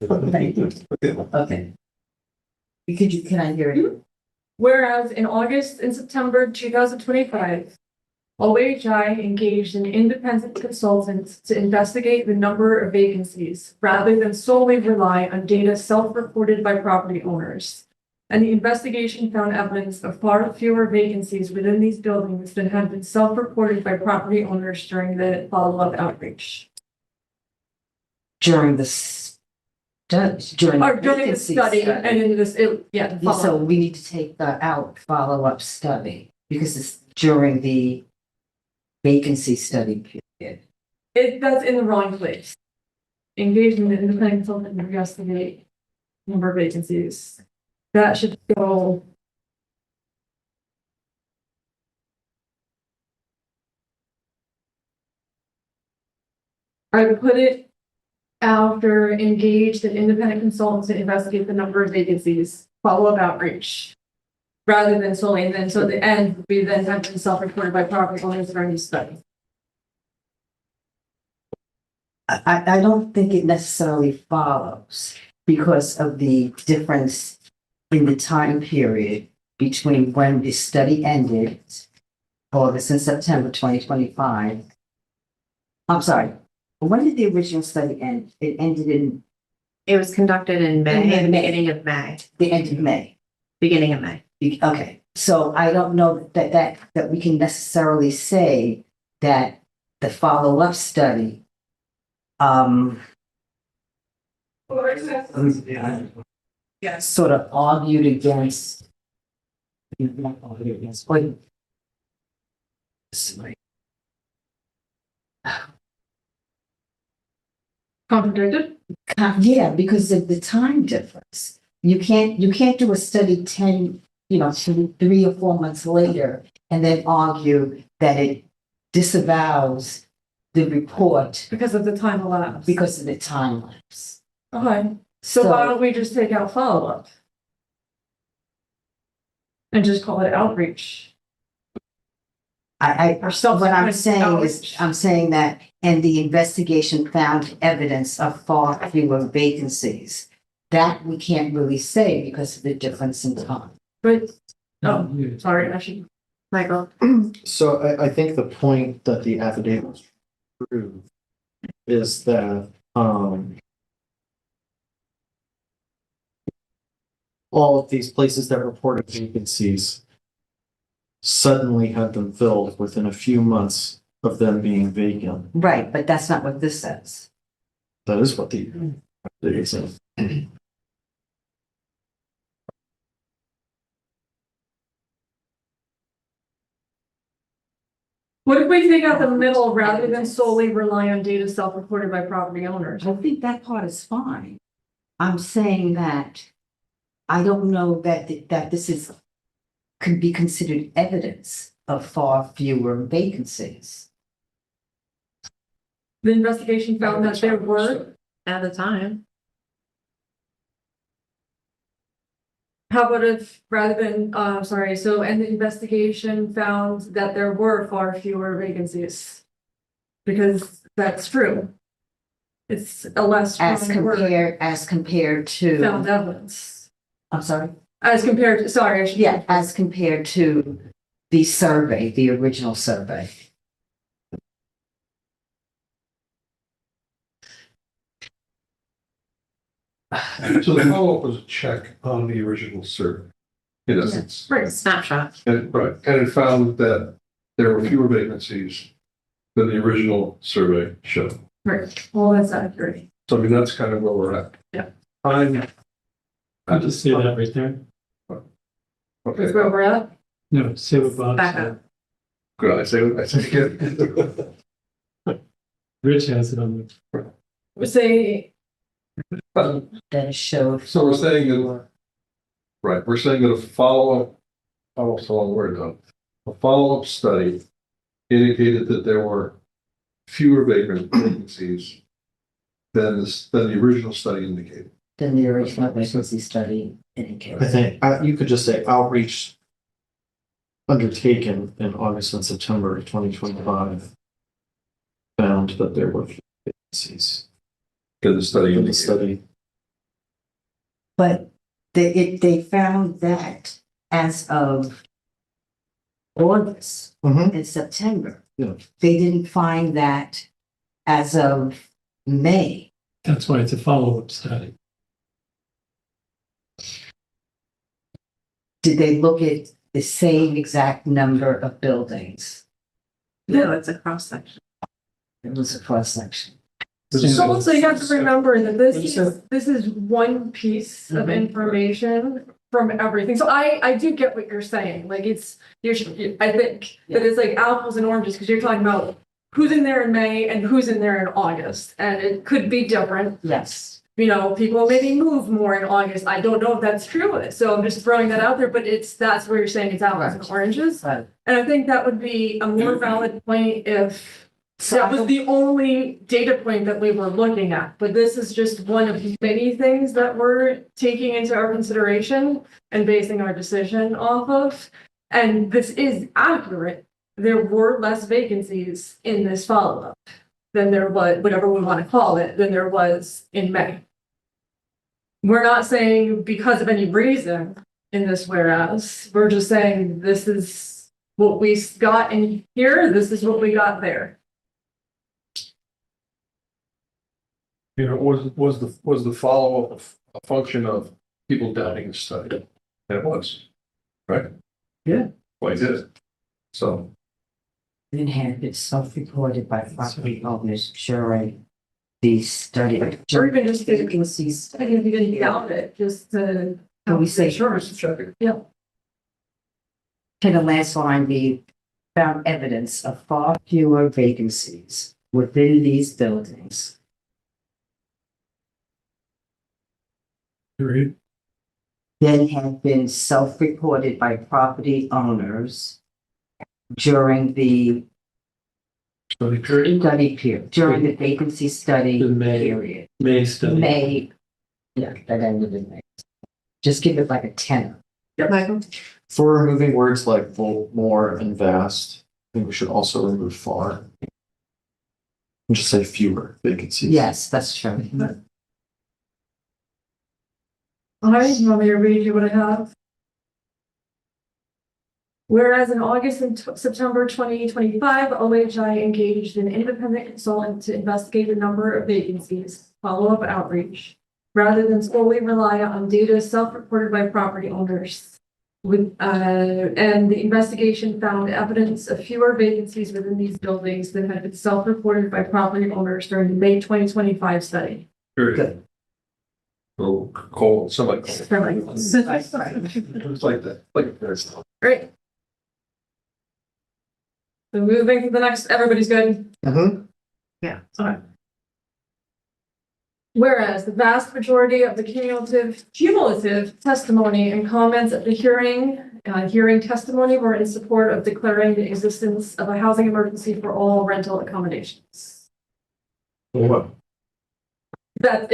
Thank you. Okay. Okay. Can I hear it? Whereas in August and September 2025, OHI engaged an independent consultant to investigate the number of vacancies rather than solely rely on data self-reported by property owners. And the investigation found evidence of far fewer vacancies within these buildings than had been self-reported by property owners during the follow-up outreach. During the during Or the during the vacancy study and in this, the Yeah, so follow-up. we need to take the out follow-up study because it's during the vacancy study period. That's in the wrong place. Engaged in an independent consultant to investigate number of vacancies. That should go. I would put it after engaged an independent consultant to investigate the number of vacancies, follow-up outreach. Rather than solely, and then so at the end, we then have been self-reported by property owners during the study. I don't think it necessarily follows because of the difference in the time period between when the study ended, August and September 2025. I'm sorry, when did the original study end? It ended in It was conducted in May, In May. beginning of May, the end of May. beginning of May. Okay, so I don't know that we can necessarily say that the follow-up study Yes. sort of argued against. Not argued against, wait. Sorry. Contradicted? Yeah, because of the time difference. You can't do a study 10, 3 or 4 months later and then argue that it disavows the report Because of the time elapsed. because of the time lapse. Okay, so why don't we just take out follow-up? And just call it outreach. Or Or subsequent what I'm saying is, outreach. I'm saying that, and the investigation found evidence of far fewer vacancies. That we can't really say because of the difference in time. But, oh, sorry, I should. Michael? So I think the point that the affidavit proves is that, all of these places that reported vacancies suddenly had them filled within a few months of them being vacant. Right, but that's not what this says. That is what the affidavit says. What if we take out the middle rather than solely rely on data self-reported by property owners? I think that part is fine. I'm saying that I don't know that this could be considered evidence of far fewer vacancies. The investigation found that there were, At the time. how about if, rather than, sorry, so, and the investigation found that there were far fewer vacancies. Because that's true. It's a less strong word, As compared to, found evidence. I'm sorry, As compared to, sorry, I should. yeah, as compared to the survey, the original survey. So the follow-up was a check on the original survey. In essence, Right, Snapshot. and, right, and it found that there were fewer vacancies than the original survey showed. right, well, that's accurate. So I mean, that's kind of where we're at. Yeah. I just see that right there. That's Okay, where we're at. No, see what Bob Back said. up. good, I say again. Rich has it on the. We say, That showed. So we're saying that, right, we're saying that a follow-up, oh, so long word though. A follow-up study indicated that there were fewer vacancies than the original study indicated. Than the original vacancy study indicated. I think, you could just say outreach undertaken in August and September of 2025 found that there were few vacancies In the study in the indicated. study. But they found that as of August Mhm. and September. Yeah. They didn't find that as of May. That's why it's a follow-up study. Did they look at the same exact number of buildings? No, it's a cross section. It was a cross section. so also you have to remember that this is one piece of information from everything. So I do get what you're saying, like I think that it's like apples and oranges, because you're talking about who's in there in May and who's in there in August, and it could be different. Yes. You know, people maybe move more in August. I don't know if that's true, so I'm just throwing that out there, but that's where you're saying it's apples and oranges. Right. And I think that would be a more valid point if that was the only data point that we were looking at. But this is just one of many things that we're taking into our consideration and basing our decision off of. And this is accurate. There were less vacancies in this follow-up than there was, whatever we want to call it, than there was in May. We're not saying because of any reason in this whereas, we're just saying this is what we got in here, this is what we got there. You know, was the follow-up a function of people doubting the study? And it was, right? Yeah. Well, it did. So, It had been self-reported by property owners during the study. Or even just to- Vacancies. I think you didn't doubt it, just to. Can we say- Sure. Yeah. Can the last line be found evidence of far fewer vacancies within these buildings Agreed. than had been self-reported by property owners during the study period. study period, during the vacancy study The May. period. May study. May, yeah, that ended in May. Just give it like a 10. Michael? For removing words like more and vast, I think we should also remove far. And just say fewer vacancies. Yes, that's true. All right, you want me to read you what I have? Whereas in August and September 2025, OHI engaged an independent consultant to investigate the number of vacancies, follow-up outreach, rather than solely rely on data self-reported by property owners. And the investigation found evidence of fewer vacancies within these buildings than had been self-reported by property owners during the May 2025 study. Period. Good. Or cold, somebody cold. Right. It's like that, like there's. Great. So moving to the next, everybody's good. Mhm. Yeah. Whereas the vast majority of the cumulative testimony and comments at the hearing hearing testimony were in support of declaring the existence of a housing emergency for all rental accommodations. What? I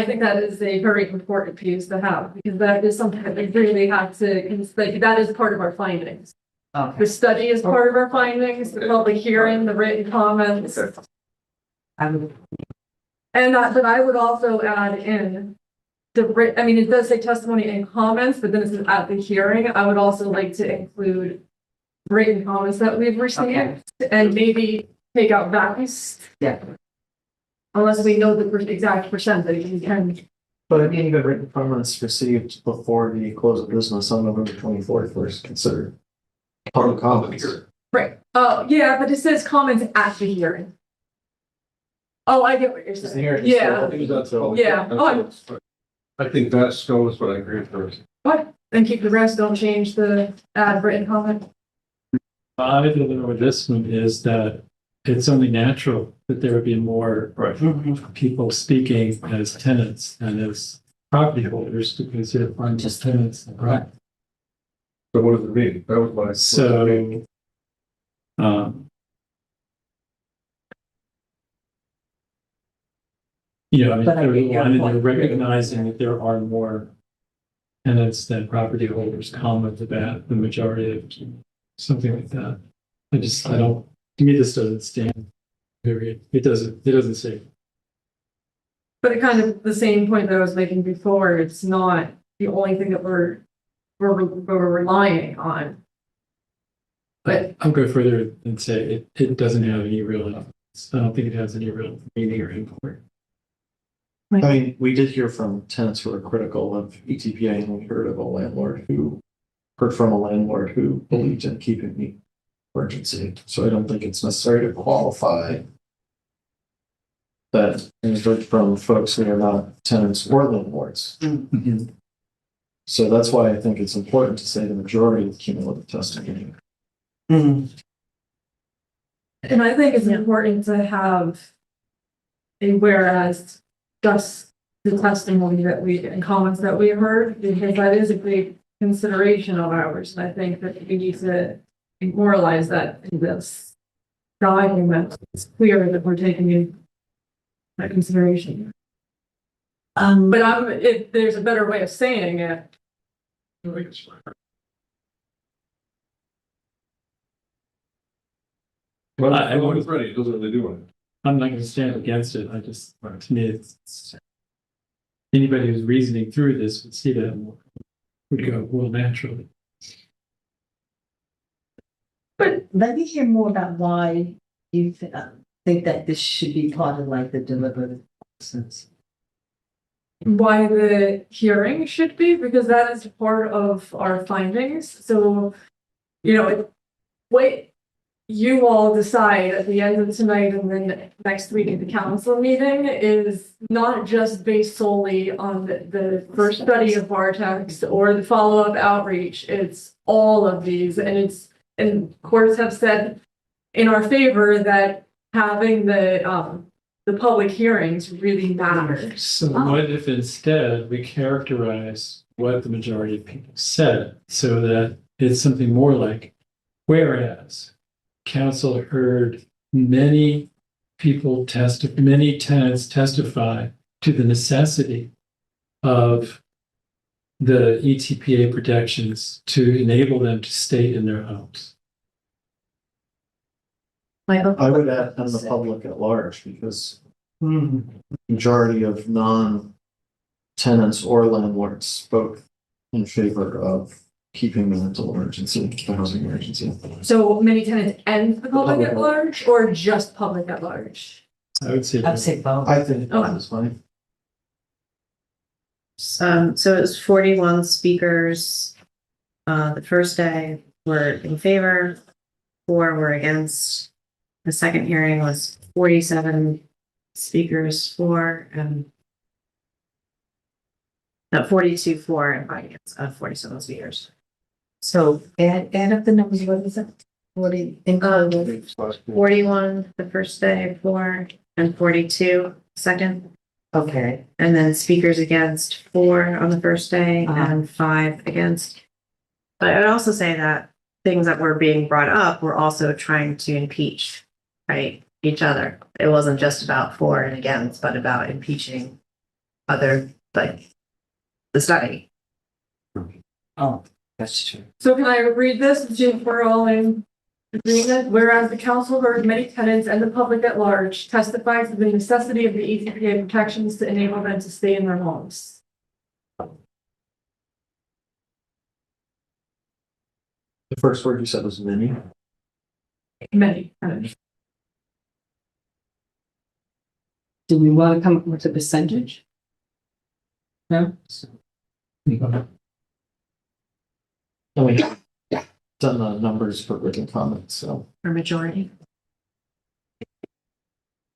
think that is a very important piece to have, because that is something that we really have to, like, that is part of our findings. Okay. The study is part of our findings, the public hearing, the written comments. I would, And but I would also add in I mean, it does say testimony and comments, but then it says at the hearing, I would also like to include written comments that we've received and maybe take out values. yeah. Unless we know the exact percentage, we can. But I mean, even written comments received before the close of business on November 24th were considered public comments. Right. Oh, yeah, but it says comments at the hearing. Oh, I get what you're The saying. hearing is Yeah. still- Yeah. Oh, I think that's goes what I agree with first. what? Then keep the rest, don't change the add written comment. My feeling with this one is that it's only natural that there would be more people speaking as tenants and as property holders, because they're aren't just tenants. Right. So what does it mean? That was my. So, you know, I mean, But I get your they're point. recognizing that there are more tenants than property holders comment about the majority of something like that. I don't, to me, this doesn't stand. Period. It doesn't say. But it kind of the same point that I was making before, it's not the only thing that we're relying on. But I'll go further and say it doesn't have any real influence. I don't think it has any real meaning or import. I mean, we did hear from tenants who are critical of ETPA, and we heard from a landlord who believed in keeping the emergency. So I don't think it's necessary to qualify that, and heard from folks who are not tenants or landlords. So that's why I think it's important to say the majority of cumulative testimony. and I think it's important to have a whereas just the testimony that and comments that we heard, because that is a big consideration of ours. And I think that we need to memorialize that in this document. It's clear that we're taking in that consideration. But if there's a better way of saying it, Well, I when it's ready, it doesn't really do anything. I'm not going to stand against it. I just, to me, it's anybody who's reasoning through this would see that and would go, well, naturally. But let me hear more about why you think that this should be part of like the deliberative process. why the hearing should be, because that is part of our findings. So, wait, you all decide at the end of tonight and then next week at the council meeting is not just based solely on the first study of Vartex or the follow-up outreach. It's all of these, and courts have said in our favor that having the public hearings really matters. So what if instead we characterize what the majority of people said so that it's something more like, whereas council heard many tenants testify to the necessity of the ETPA protections to enable them to stay in their homes. Michael? I would add and the public at large, because majority of non-tenants or landlords spoke in favor of keeping the rental emergency, the housing emergency. So many tenants and the public at large, or just public at large? I would say. I'd say both. I think that was fine. So it was 41 speakers. The first day were in favor, 4 were against. The second hearing was 47 speakers for, and 42 for and 5 against, 47 speakers. So add up the numbers, what is it? 40 included? 41 the first day, 4, and 42 second. Okay, And then speakers against 4 on the first day Uh-huh. and 5 against. But I would also say that things that were being brought up were also trying to impeach, right, each other. It wasn't just about for and against, but about impeaching other, like, the study. Oh, that's true. So can I read this, and see if we're all in agreement? Whereas the council heard many tenants and the public at large testify to the necessity of the ECPA protections to enable them to stay in their homes. The first word you said was many. Many tenants. Do we want to come up with a percentage? No? And we have done the numbers for written comments, so. For majority.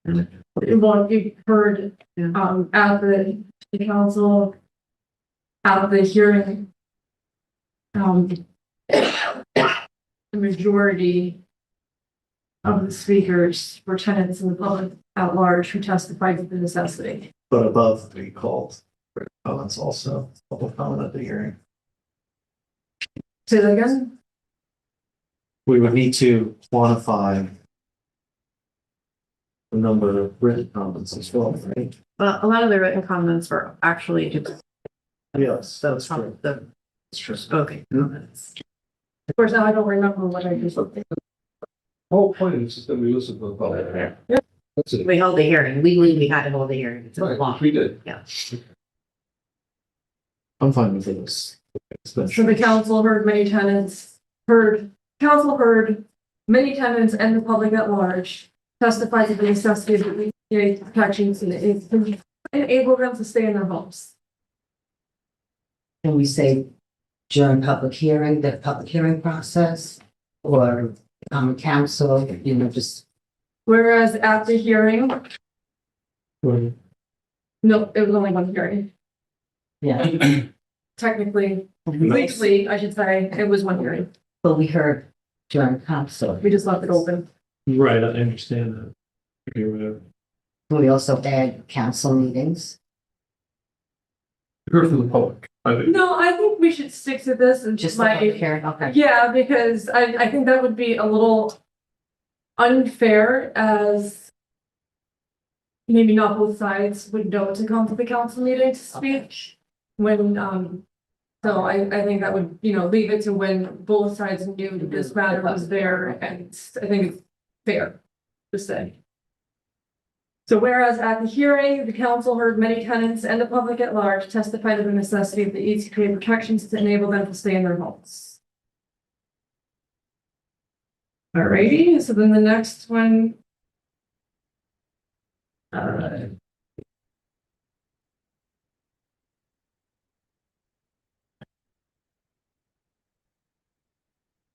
Well, you heard, at the council, at the hearing, the majority of the speakers were tenants in the public at large who testified to the necessity. But above, we called written comments also, public comment at the hearing. Say that again? We would need to quantify the number of written comments as well, right? Well, a lot of the written comments were actually just Yes, that's from true. the That's true. spoken comments. Of course, now I don't remember what I just. The whole point is just that we listen to the public. That's it. We held the hearing. Legally, we had to hold the hearing. It's a Right, law. we did. I'm fine with this. So the council heard many tenants, council heard many tenants and the public at large testify to the necessity of the EPA protections and enable them to stay in their homes. Can we say during public hearing, the public hearing process? Or council, you know, just, Whereas at the hearing, Or no, it was only one hearing. yeah. Technically, legally, I should say, it was one hearing. But we heard during council. We just left it open. Right, I understand that. Or whatever. Can we also add council meetings? Heard from the public. I think. No, I think we should stick to this and Just the public hearing, okay. Yeah, because I think that would be a little unfair as maybe not both sides would know to come to the council meeting to speak when, so I think that would, leave it to when both sides knew that this matter was there, and I think it's fair to say. So whereas at the hearing, the council heard many tenants and the public at large testify to the necessity of the ECPA protections to enable them to stay in their homes. Alrighty, so then the next one.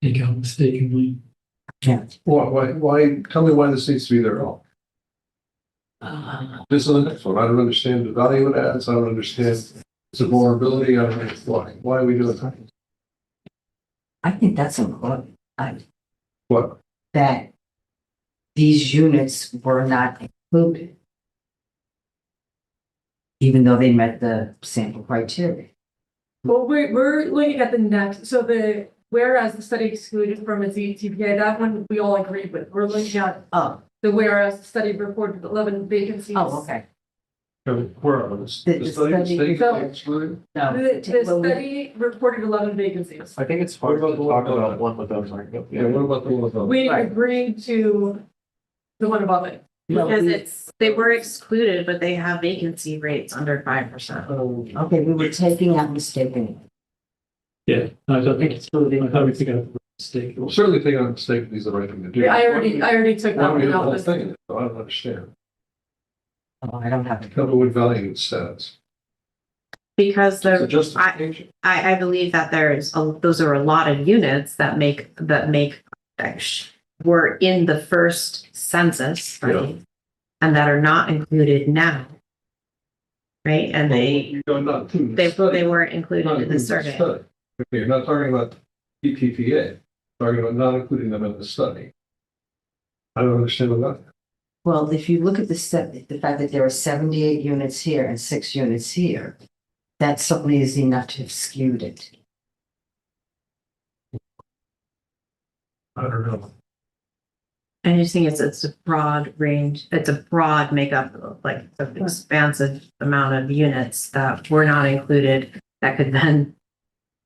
Take out mistakenly. Why, tell me why this needs to be there at all. This is the next one. I don't understand the value it adds. I don't understand its vulnerability. I don't know why are we doing that? I think that's important, What? that these units were not included. Even though they met the sample criteria. Well, we're looking at the next, so whereas the study excluded from its ETPA, that one we all agreed with. We're looking at Oh, the whereas the study reported 11 vacancies. oh, okay. Where are those? The The study study- staying So- excluded? No. The well, we- study reported 11 vacancies. I think it's hard to talk about one without talking about the Yeah, other. what about the one above? We Right. agreed to the one above it. Because they were excluded, but they have vacancy rates under 5%. Oh, okay, we were taking out mistaken. Yeah, I thought, Excluding. I thought we took out the mistake. Well, certainly think I'm mistaken. These are the right thing to do. I already took Why that do we one have the out. whole This- thing in it? I don't understand. Oh, I don't have it. Tell me what value it says. Because It's a there, justification. I believe that those are a lot of units that were in the first census, right? And that are not included now. Right, and You're not including the study. they weren't included Not in the including survey. study. Okay, you're not talking about EPPA, talking about not including them in the study. I don't understand about that. Well, if you look at the fact that there are 78 units here and 6 units here, that certainly is enough to have skewed it. I don't know. I just think it's a broad range, it's a broad makeup of like of expansive amount of units that were not included that could then,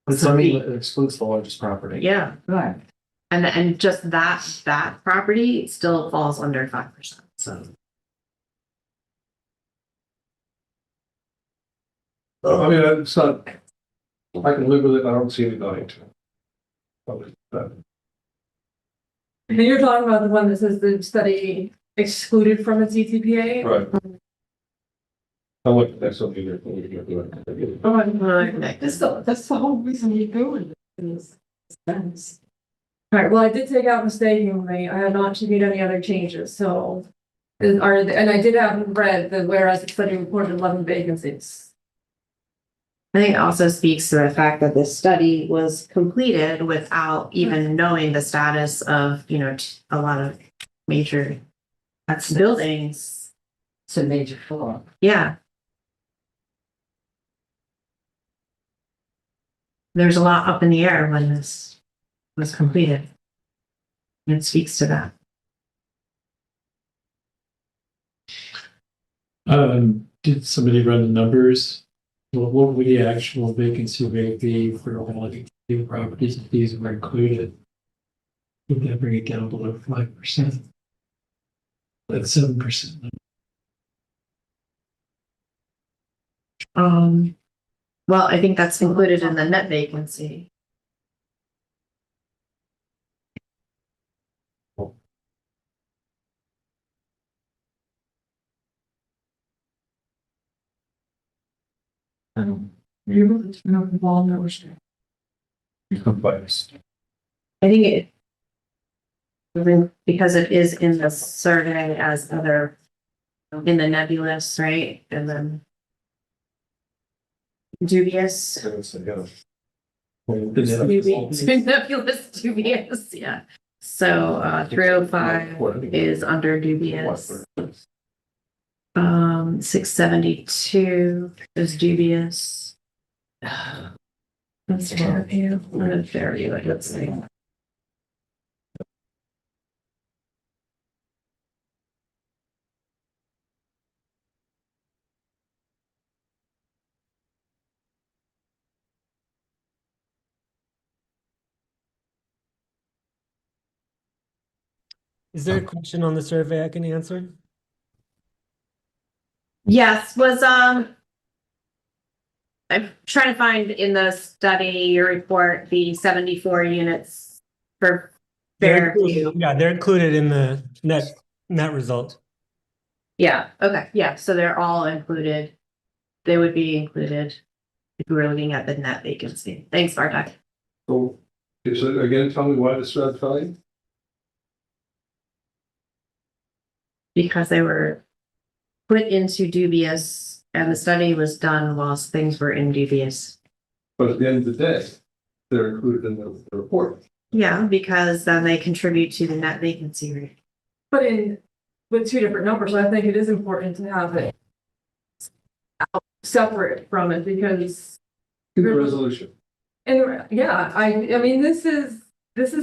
It's, I mean, it excludes the largest property. yeah. Right. And just that property still falls under 5%, so. I mean, it's not, I can live with it, I don't see any value to it. Probably that. And you're talking about the one that says the study excluded from its ETPA? Right. I look, that's something you're doing. Oh, Okay. That's the whole reason you do it. Is sense. all right, well, I did take out mistakenly, I have not made any other changes, so. And I did have read that whereas the study reported 11 vacancies. I think it also speaks to the fact that this study was completed without even knowing the status of, a lot of major buildings. It's a major flaw. Yeah. There's a lot up in the air when this was completed. It speaks to that. Did somebody run the numbers? Well, what would the actual vacancy rate be for all of the properties if these were included? Would that bring it down below 5%? That's 7%. Well, I think that's included in the net vacancy. You're able to turn over the ball, no, I'm biased. I think because it is in the survey as other, in the nebulous, right? And then dubious. Nebulous, dubious, yeah. So, 305 is under dubious. 672 is dubious. That's Fairview. Fairview, let's see. Is there a question on the survey I can answer? Yes, I'm trying to find in the study, your report, the 74 units for Fairview. They're included in the net result. Yeah, okay, yeah, so they're all included. They would be included if we were looking at the net vacancy. Thanks, Bartek. So, again, tell me why this red value? Because they were put into dubious and the study was done whilst things were in dubious. But at the end of the day, they're included in the report. Yeah, because then they contribute to the net vacancy rate. But with two different numbers, I think it is important to have it separate from it because. In the resolution. And yeah, I mean, this is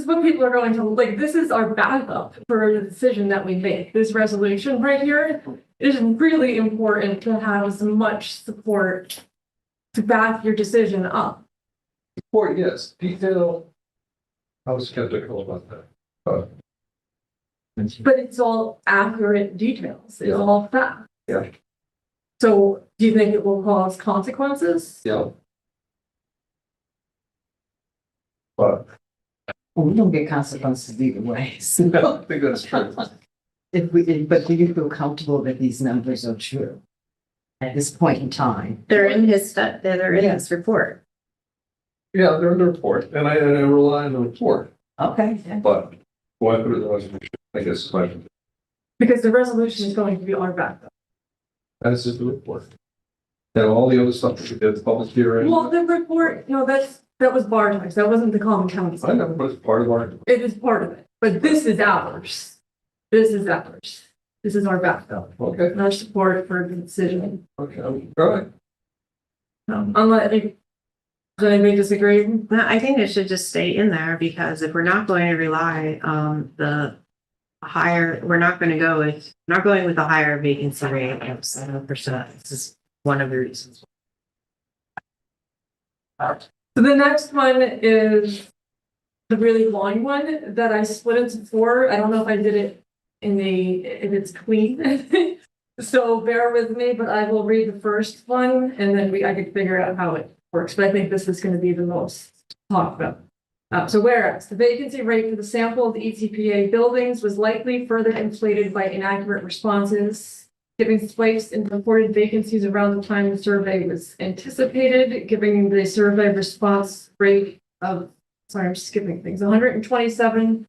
what people are going to, like, this is our backup for the decision that we make. This resolution right here is really important to have as much support to back your decision up. Report, yes, detail. I was skeptical about that. But it's all accurate details, it's Yeah. all fact. Yeah. So do you think it will cause consequences? Yeah. But Well, we don't get consequences either way. I So don't think that's true. but do you feel comfortable that these numbers are true at this point in time? They're in they're in his report. Yeah, they're in the report, and I rely on the report, Okay. but why put it in the resolution? I guess Because the resolution is going to be our backup. as is the report. And all the other stuff that we did, the public hearing. Well, the report, that was Bartek's, that wasn't the common council. I know, but it's part of our. It is part of it, but this is ours. This is ours. This is our backup, Okay, and our support for the decision. okay, all right. Unless, Does anybody disagree? I think it should just stay in there because if we're not going to rely on the higher, we're not going to go with, not going with a higher vacancy rate of 7%. This is one of the reasons. So the next one is the really long one that I split into four. I don't know if I did it if it's clean. So bear with me, but I will read the first one and then I can figure out how it works. But I think this is going to be the most talked about. So whereas the vacancy rate for the sample of the ETPA buildings was likely further inflated by inaccurate responses, giving spikes in reported vacancies around the time the survey was anticipated, giving the survey response rate of, sorry, I'm skipping things, 120%,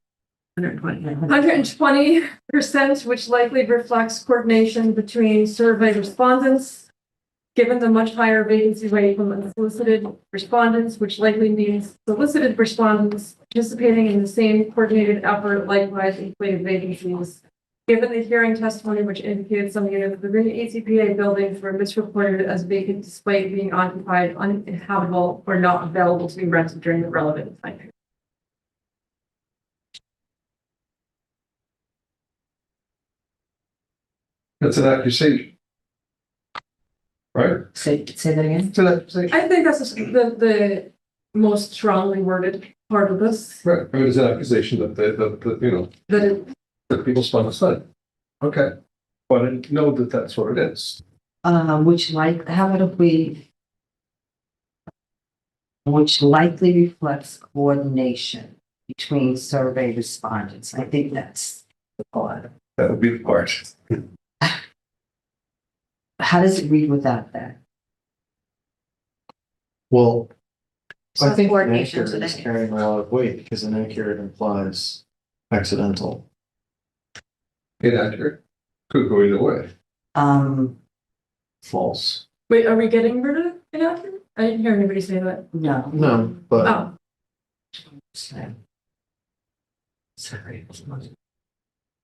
which likely reflects coordination between survey respondents, given the much higher vacancy rate from unsolicited respondents, which likely means solicited respondents participating in the same coordinated effort, likewise inflated vacancies. Given the hearing testimony, which indicated some units within the ACPA buildings were misreported as vacant despite being occupied, uninhabitable, or not available to be rented during the relevant time period. That's an accusation. Right? Say that again? It's an accusation. I think that's the most strongly worded part of this, Right, I mean, it's an accusation that that it, that people spun a study. Okay, but I didn't know that that's what it is. How about if we, which likely reflects coordination between survey respondents. I think that's the part. That would be the part. How does it read without that? Well, I So think coordination inaccurate is today. carrying a lot of weight because inaccurate implies accidental. Inaccurate. Could go either way. False. wait, are we getting rid of inaccurate? I didn't hear anybody say that. No. No, but Oh, Sorry.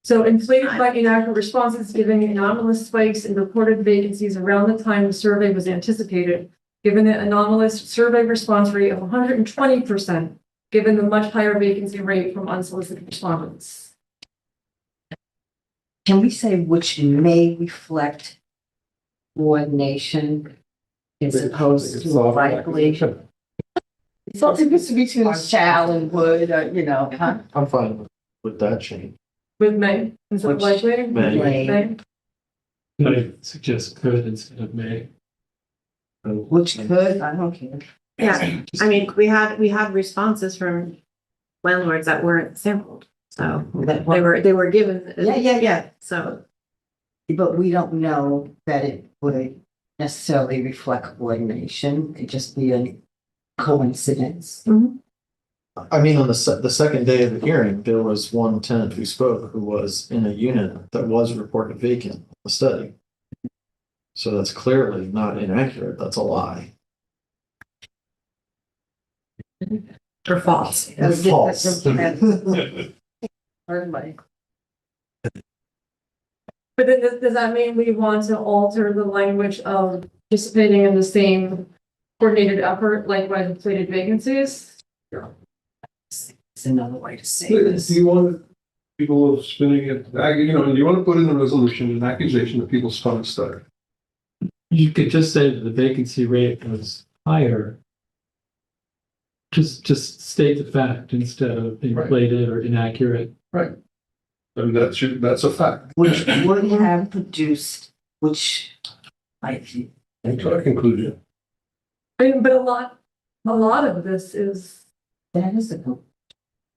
so inflated by inaccurate responses, giving anomalous spikes in reported vacancies around the time the survey was anticipated, given the anomalous survey response rate of 120%, given the much higher vacancy rate from unsolicited respondents. Can we say which may reflect coordination as opposed to likely? Something that's between shall and would, huh? I'm fine with that change. With May, instead of Which- likely? May. May. I suggest could instead of may. Which could, I don't care. Yeah, I mean, we had responses from landlords that weren't sampled, so they were given. Yeah. So, But we don't know that it would necessarily reflect coordination. It'd just be a coincidence. I mean, on the second day of the hearing, there was one tenant who spoke who was in a unit that was reported vacant in the study. So that's clearly not inaccurate. That's a lie. or false. False. But then does that mean we want to alter the language of participating in the same coordinated effort, likewise inflated vacancies? It's another way to say Do this. you want people spinning it, do you want to put in the resolution an accusation that people spun a study? You could just say that the vacancy rate was higher. Just state the fact instead of inflated or inaccurate. Right. And that's a fact. Which would have produced, which I think. That's our conclusion. I mean, but a lot of this is, That is a good.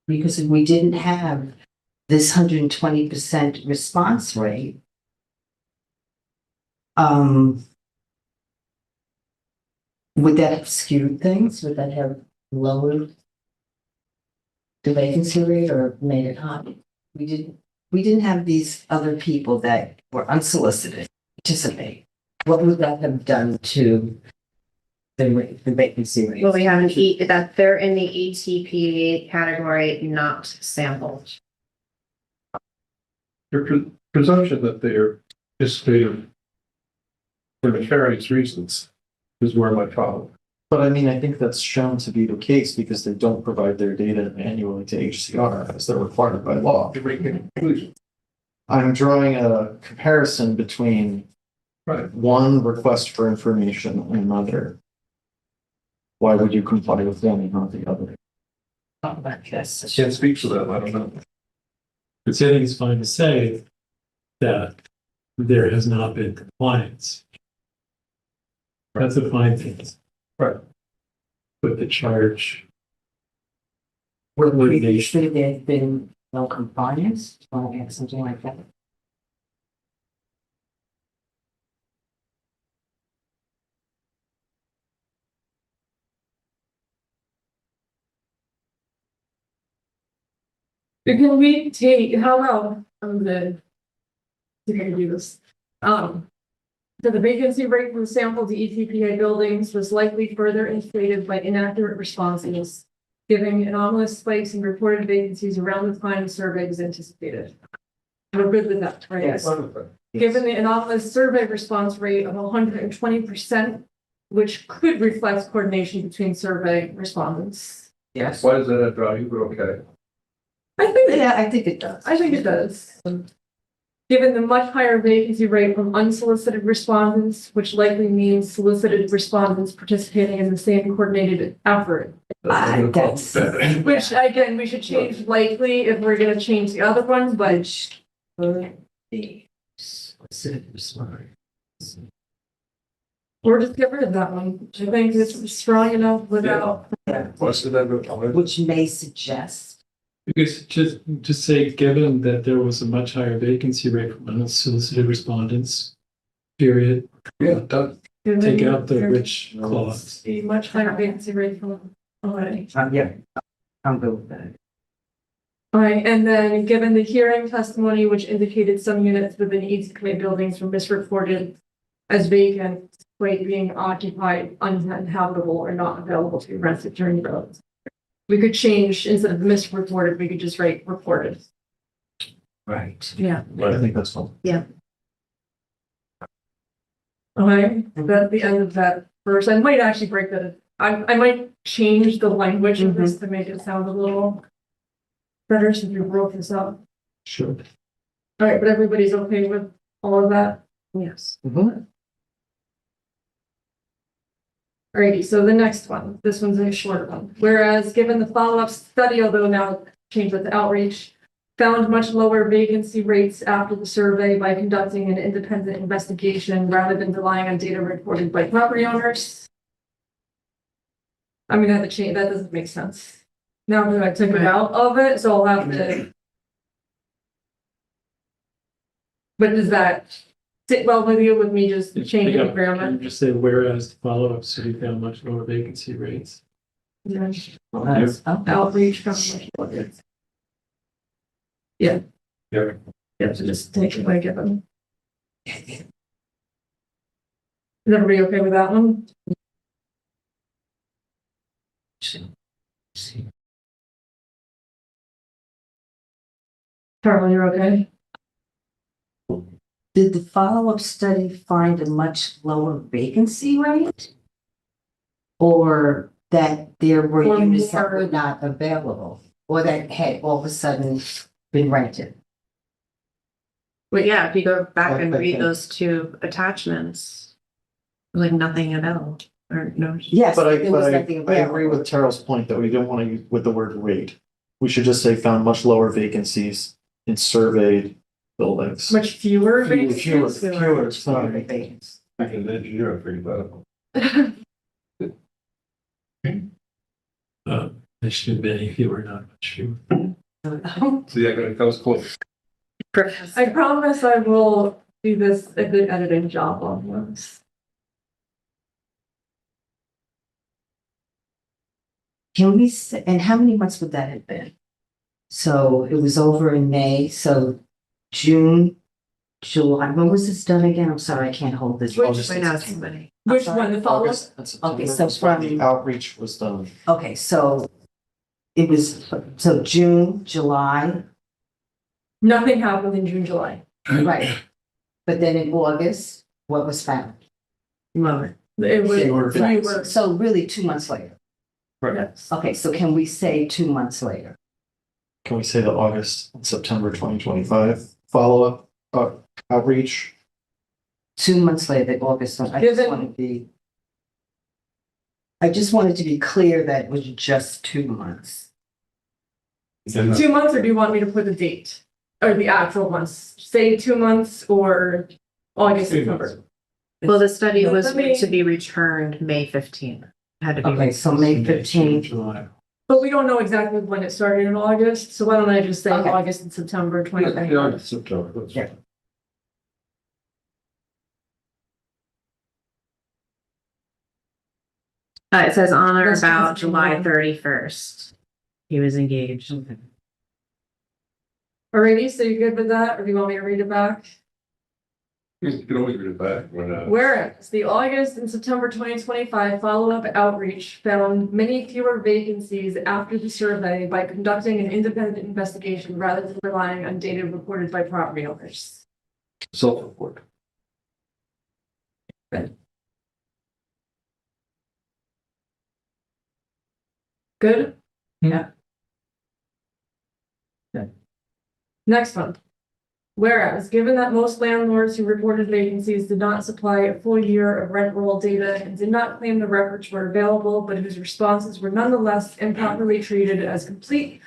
Because if we didn't have this 120% response rate, would that have skewed things? Would that have lowered the vacancy rate or made it high? We didn't have these other people that were unsolicited participate. What would that have done to the vacancy rate? Well, we have that they're in the ATPA category, not sampled. Your presumption that they're participating for nefarious reasons is where my problem. But I mean, I think that's shown to be the case because they don't provide their data annually to HCR as they're required by law. You're making a conclusion. I'm drawing a comparison between Right. one request for information and another. Why would you comply with one and not the other? I can't speak for them, I don't know. But I think it's fine to say that there has not been compliance. That's a fine thing. Right. But the charge. Where Would they- previously there'd been no compliance, or something like that. Can we take, how about, see if I can do this. So the vacancy rate from sample to ETPA buildings was likely further inflated by inaccurate responses, giving anomalous spikes in reported vacancies around the time the survey was anticipated. We're good with that, right? Yes. Given the anomalous survey response rate of 120%, which could reflect coordination between survey respondents. Yes. Why does that draw you, but okay? I think, Yeah, I think it does. I think it does. Given the much higher vacancy rate from unsolicited respondents, which likely means solicited respondents participating in the same coordinated effort. That's. Which again, we should change likely if we're gonna change the other ones, but The specific response. or just get rid of that one. I think it's strong enough without. What's that? Which may suggest. Because just say, given that there was a much higher vacancy rate from unsolicited respondents, period, Yeah, done. take out the which clause. The much higher vacancy rate from already. Yeah, I'm good with that. Alright, and then given the hearing testimony, which indicated some units within each community buildings were misreported as vacant, despite being occupied, uninhabitable, or not available to be rented during the roads. We could change, instead of misreported, we could just write reported. Right. Yeah. I think that's fine. Okay, that's the end of that verse. I might actually break that. I might change the language of this to make it sound a little better since we broke this up. Sure. Alright, but everybody's okay with all of that? Yes. Alrighty, so the next one, this one's a short one. Whereas, given the follow-up study, although now changed with the outreach, found much lower vacancy rates after the survey by conducting an independent investigation rather than relying on data reported by property owners. I mean, that change, that doesn't make sense. Now that I took it out of it, so I'll have to. But does that sit well with you with me just changing the grammar? Just say, whereas the follow-up study found much lower vacancy rates. Yeah. Well, that's, okay. Outreach from much lower. Yeah. Yeah. Yeah, so just take it like given. Is everybody okay with that one? Carol, you're okay? Did the follow-up study find a much lower vacancy rate? Or that there were Or units that more- were not available, or that had all of a sudden been rented? But yeah, if you go back and read Okay. those two attachments, like nothing at all, or no. Yes, But there was nothing I agree available. with Terrell's point that we don't want to use with the word rate. We should just say found much lower vacancies in surveyed buildings. Much fewer Fewer, vacancies? sorry. Vacancies. An engineer, I figured that out. There shouldn't be any fewer, not much fewer. See, that was close. I promise I will do this, a good editing job on this. Can we say, and how many months would that have been? So it was over in May, so June, July, when was this done again? I'm sorry, I can't hold this. Which- I know too many. Which one, the follow-up? August and September Okay, so was when from- the outreach was done. Okay, so it was, so June, July, Nothing happened in June, July. right? But then in August, what was found? Lower. It was Right. fewer. So really 2 months later. Yes. Okay, so can we say 2 months later? Can we say the August and September 2025 follow-up outreach? 2 months later, August, I just Given- want to be. I just wanted to be clear that it was just 2 months. 2 months, or do you want me to put a date? Or the actual months? Say 2 months or August, 2 months. September? Well, the study was Let me- to be returned May 15th. Had to be. Okay, so May 15th. July. But we don't know exactly when it started in August, so why don't I just say Okay. August and September Yeah, 2025? August, September, that's Yeah. fine. It says on or That's about just- July 31st. He was engaged. Alrighty, so you good with that, or do you want me to read it back? You can always read it back when, Whereas the August and September 2025 follow-up outreach found many fewer vacancies after the survey by conducting an independent investigation rather than relying on data reported by property owners. self-report. Good? Yeah. Good. Next one. Whereas, given that most landlords who reported vacancies did not supply a full year of rent roll data and did not claim the records were available, but whose responses were nonetheless improperly treated as complete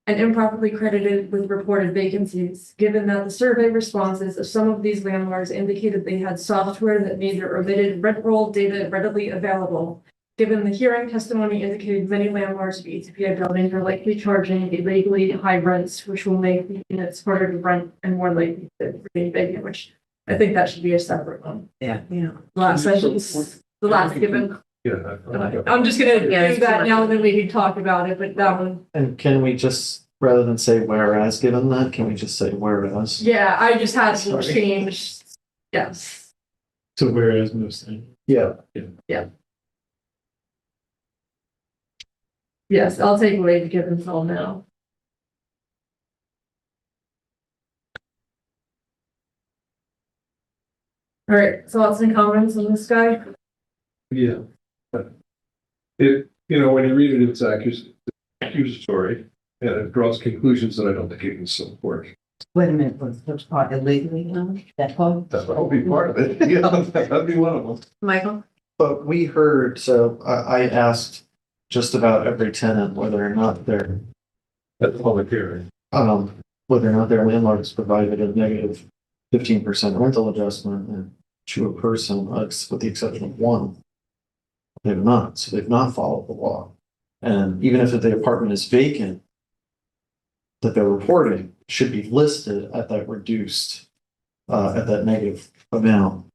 and improperly credited with reported vacancies, given that the survey responses of some of these landlords indicated they had software that made their omitted rent roll data readily available, given the hearing testimony indicated many landlords of ETPI buildings are likely charging illegally high rents, which will make the units harder to rent and more likely to remain vacant, which I think that should be a separate one. Yeah. Yeah. Last sentence, the last given. Yeah. I'm just gonna Yeah, do it's that too now much. and then we can talk about it, but that one, And can we just, rather than say whereas given that, can we just say whereas? yeah, I just had to Sorry. change. Yes. So whereas most things. Yeah. Yes, I'll take away the given all now. All right, thoughts and comments on this guy? Yeah. It, when you read it, it's accusatory, and it draws conclusions that I don't think it can support. Wait a minute, was part illegally now? That part? That would be part of it. Yeah, that'd be one of them. Michael? But we heard, so I asked just about every tenant whether or not their, At the public hearing. whether or not their landlord has provided a negative 15% rental adjustment, and to a person, with the exception of one. They've not, so they've not followed the law. And even if the apartment is vacant, that they're reporting should be listed at that reduced, at that negative amount.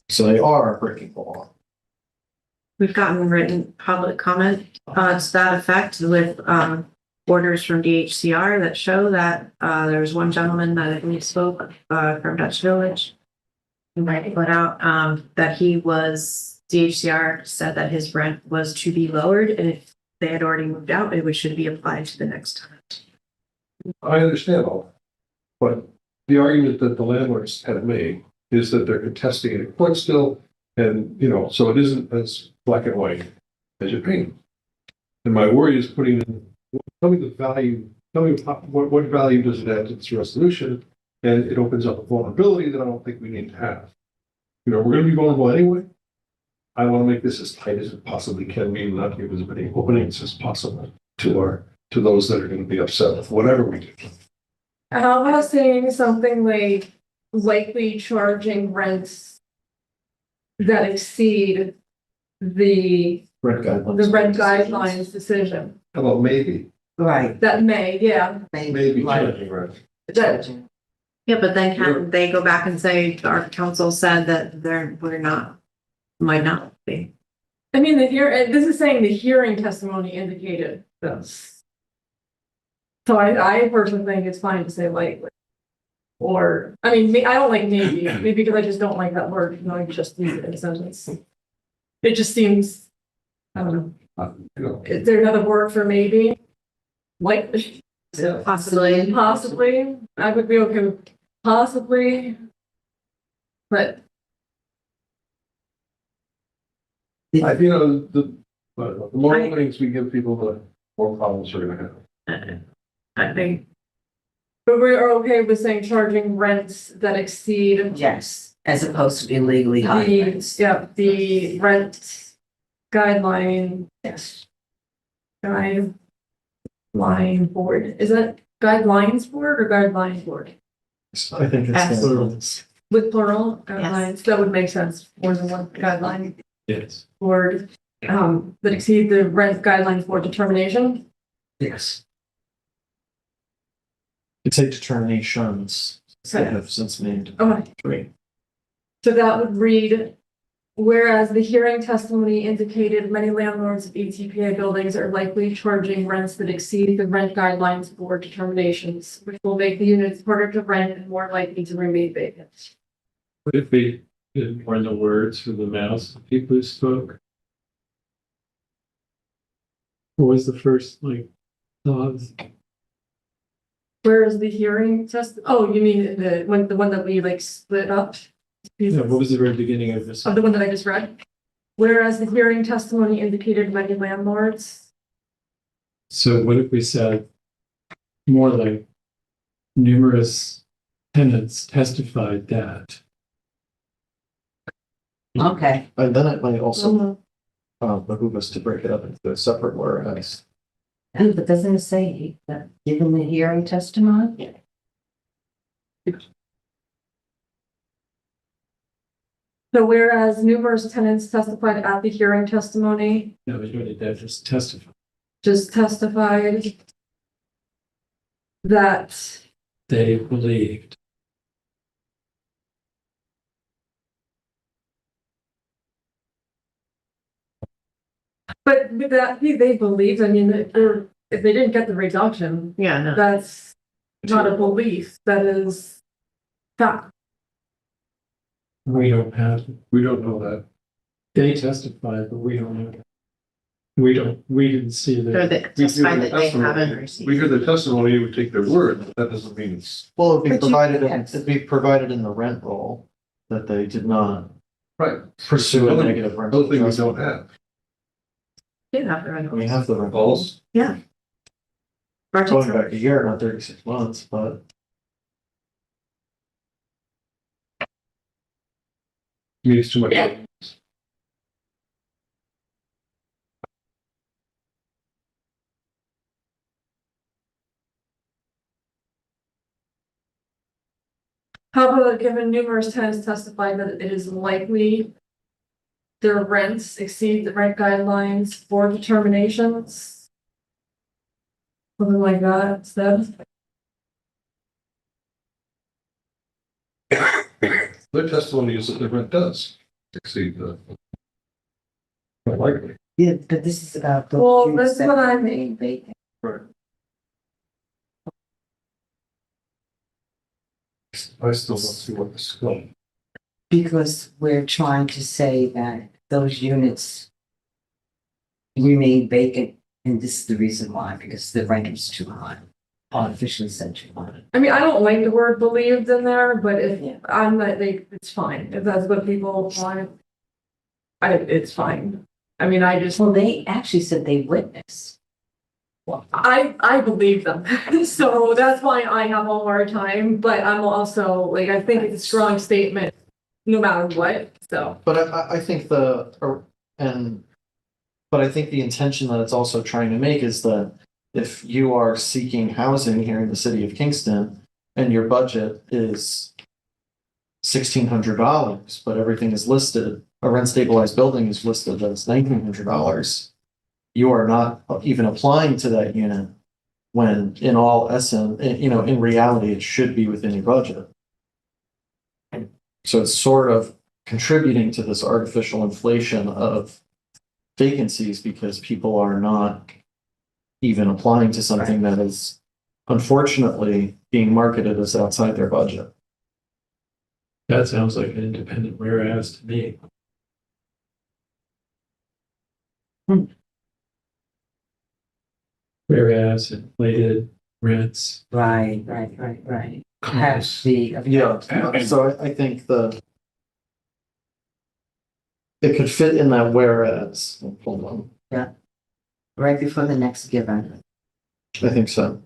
So they are breaking the law. We've gotten written public comment to that effect with orders from DHCR that show that there was one gentleman that we spoke from Dutch Village. Who might put out that DHCR said that his rent was to be lowered, and if they had already moved out, it should be applied to the next tenant. I understand all that. But the argument that the landlords had made is that they're contesting it in court still. And, so it isn't as black and white as you paint. And my worry is putting in, tell me the value, tell me what value does it add to this resolution? And it opens up a vulnerability that I don't think we need to have. We're going to be vulnerable anyway. I want to make this as tight as it possibly can be, and not give as many openings as possible to those that are going to be upset with whatever we do. How about saying something like likely charging rents that exceed the Rent guidelines. rent guidelines decision? How about maybe? Right. That may, yeah, Maybe Right. charging rent. that, Yeah, but then can they go back and say our council said that might not be. I mean, this is saying the hearing testimony indicated this. So I personally think it's fine to say likely. Or, I don't like maybe because I just don't like that word, I just use it in a sentence. It just seems, I don't know, is there another word for maybe? Likely, Possibly. possibly, I would be okay with possibly. But The more openings we give people, the more problems we're gonna have. I think. But we're okay with saying charging rents that exceed. Yes, as opposed to illegally high rents. The rent guideline. Yes. Guideline board, is that guidelines board or guidelines board? I think it's. Absolutely. With plural guidelines, that would make sense, more than one guideline Yes. board, that exceed the rent guidelines board determination. Yes. It's a determinations that have since made. Okay, Great. so that would read, whereas the hearing testimony indicated many landlords of ETPA buildings are likely charging rents that exceed the rent guidelines board determinations, which will make the units harder to rent and more likely to remain vacant. Would it be more in the words from the mouths of people who spoke? What was the first thought? Whereas the hearing oh, you mean the one that we split up? Yeah, what was the very beginning of this? Of the one that I just read. Whereas the hearing testimony indicated many landlords. So what if we said more like numerous tenants testified that? Okay. And then it might also behoove us to break it up into a separate whereas. But doesn't it say that given the hearing testimony? So whereas numerous tenants testified at the hearing testimony, No, we don't need that, just testify. just testified that They believed. but with that, they believed, I mean, if they didn't get the reduction, Yeah, no. that's not a belief, that is fact. We don't We don't know that. they testified, but we don't know. We didn't see Or the, that testify that they testimony. haven't We received. hear the testimony, we take their word, but that doesn't mean it's. Well, it'd be But you- provided, yes. it'd be provided in the rent roll that they did not Right. pursue a negative Another rental thing we adjustment. don't have. You have the right. We have the rent rolls Balls. going back a year, not 36 months, but Means too much. How about given numerous tenants testified that it is likely their rents exceed the rent guidelines for determinations? Something like that instead. Their testimony is that the rent does exceed the. Not likely. Yeah, but this is about. those Well, units that's what that I remain vacant. Right. I still don't see what the scope. Because we're trying to say that those units remain vacant, and this is the reason why, because the rent was too high, artificially set too high. I mean, I don't like the word believed in there, but if Yeah. I'm not, it's fine. If that's what people want. It's fine. I mean, I just, Well, they actually said they witnessed. I believe them. So that's why I have a hard time, but I'm also I think it's a strong statement, no matter what, so. But I think but I think the intention that it's also trying to make is that if you are seeking housing here in the city of Kingston and your budget is $1,600, but everything is listed, a rent stabilized building is listed as $1,900. You are not even applying to that unit when in all essence, in reality, it should be within your budget. So it's sort of contributing to this artificial inflation of vacancies because people are not even applying to something that is unfortunately being marketed as outside their budget. that sounds like an independent whereas to me. Whereas inflated rents. Right. Has the. Yeah, so I think it could fit in that whereas. Hold on, Right before the next given. I think so.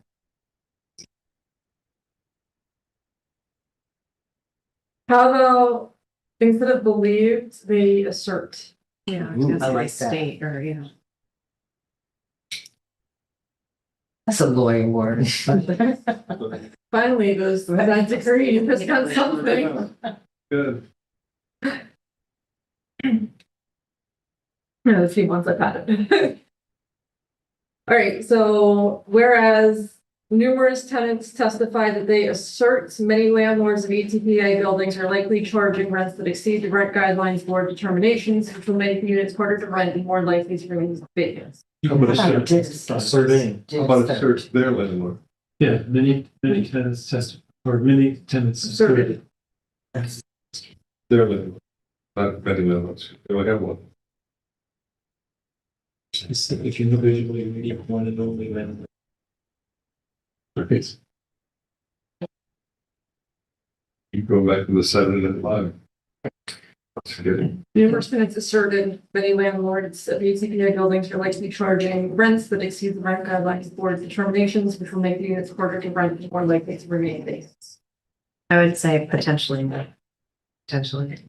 How about instead of believed, they assert? Yeah, Ooh, it's I like like that. state or, you know. That's a lawyer word. Finally, that degree has got something. Good. Yeah, the few ones I've had. All right, so whereas numerous tenants testify that they assert many landlords of ETPA buildings are likely charging rents that exceed the rent guidelines board determinations, which will make units harder to rent and more likely to remain vacant. How about assert? Asserting. How about assert their landlord? Yeah, many tenants test, or many tenants asserted. Their landlord. Not many landlords. They only have one. Specific individually unique one and only landlord. Okay. You go back to the 7 and 5. That's good. Numerous tenants asserted many landlords of ETPA buildings are likely charging rents that exceed the rent guidelines board determinations, which will make the units harder to rent and more likely to remain vacant. I would say potentially, but potentially.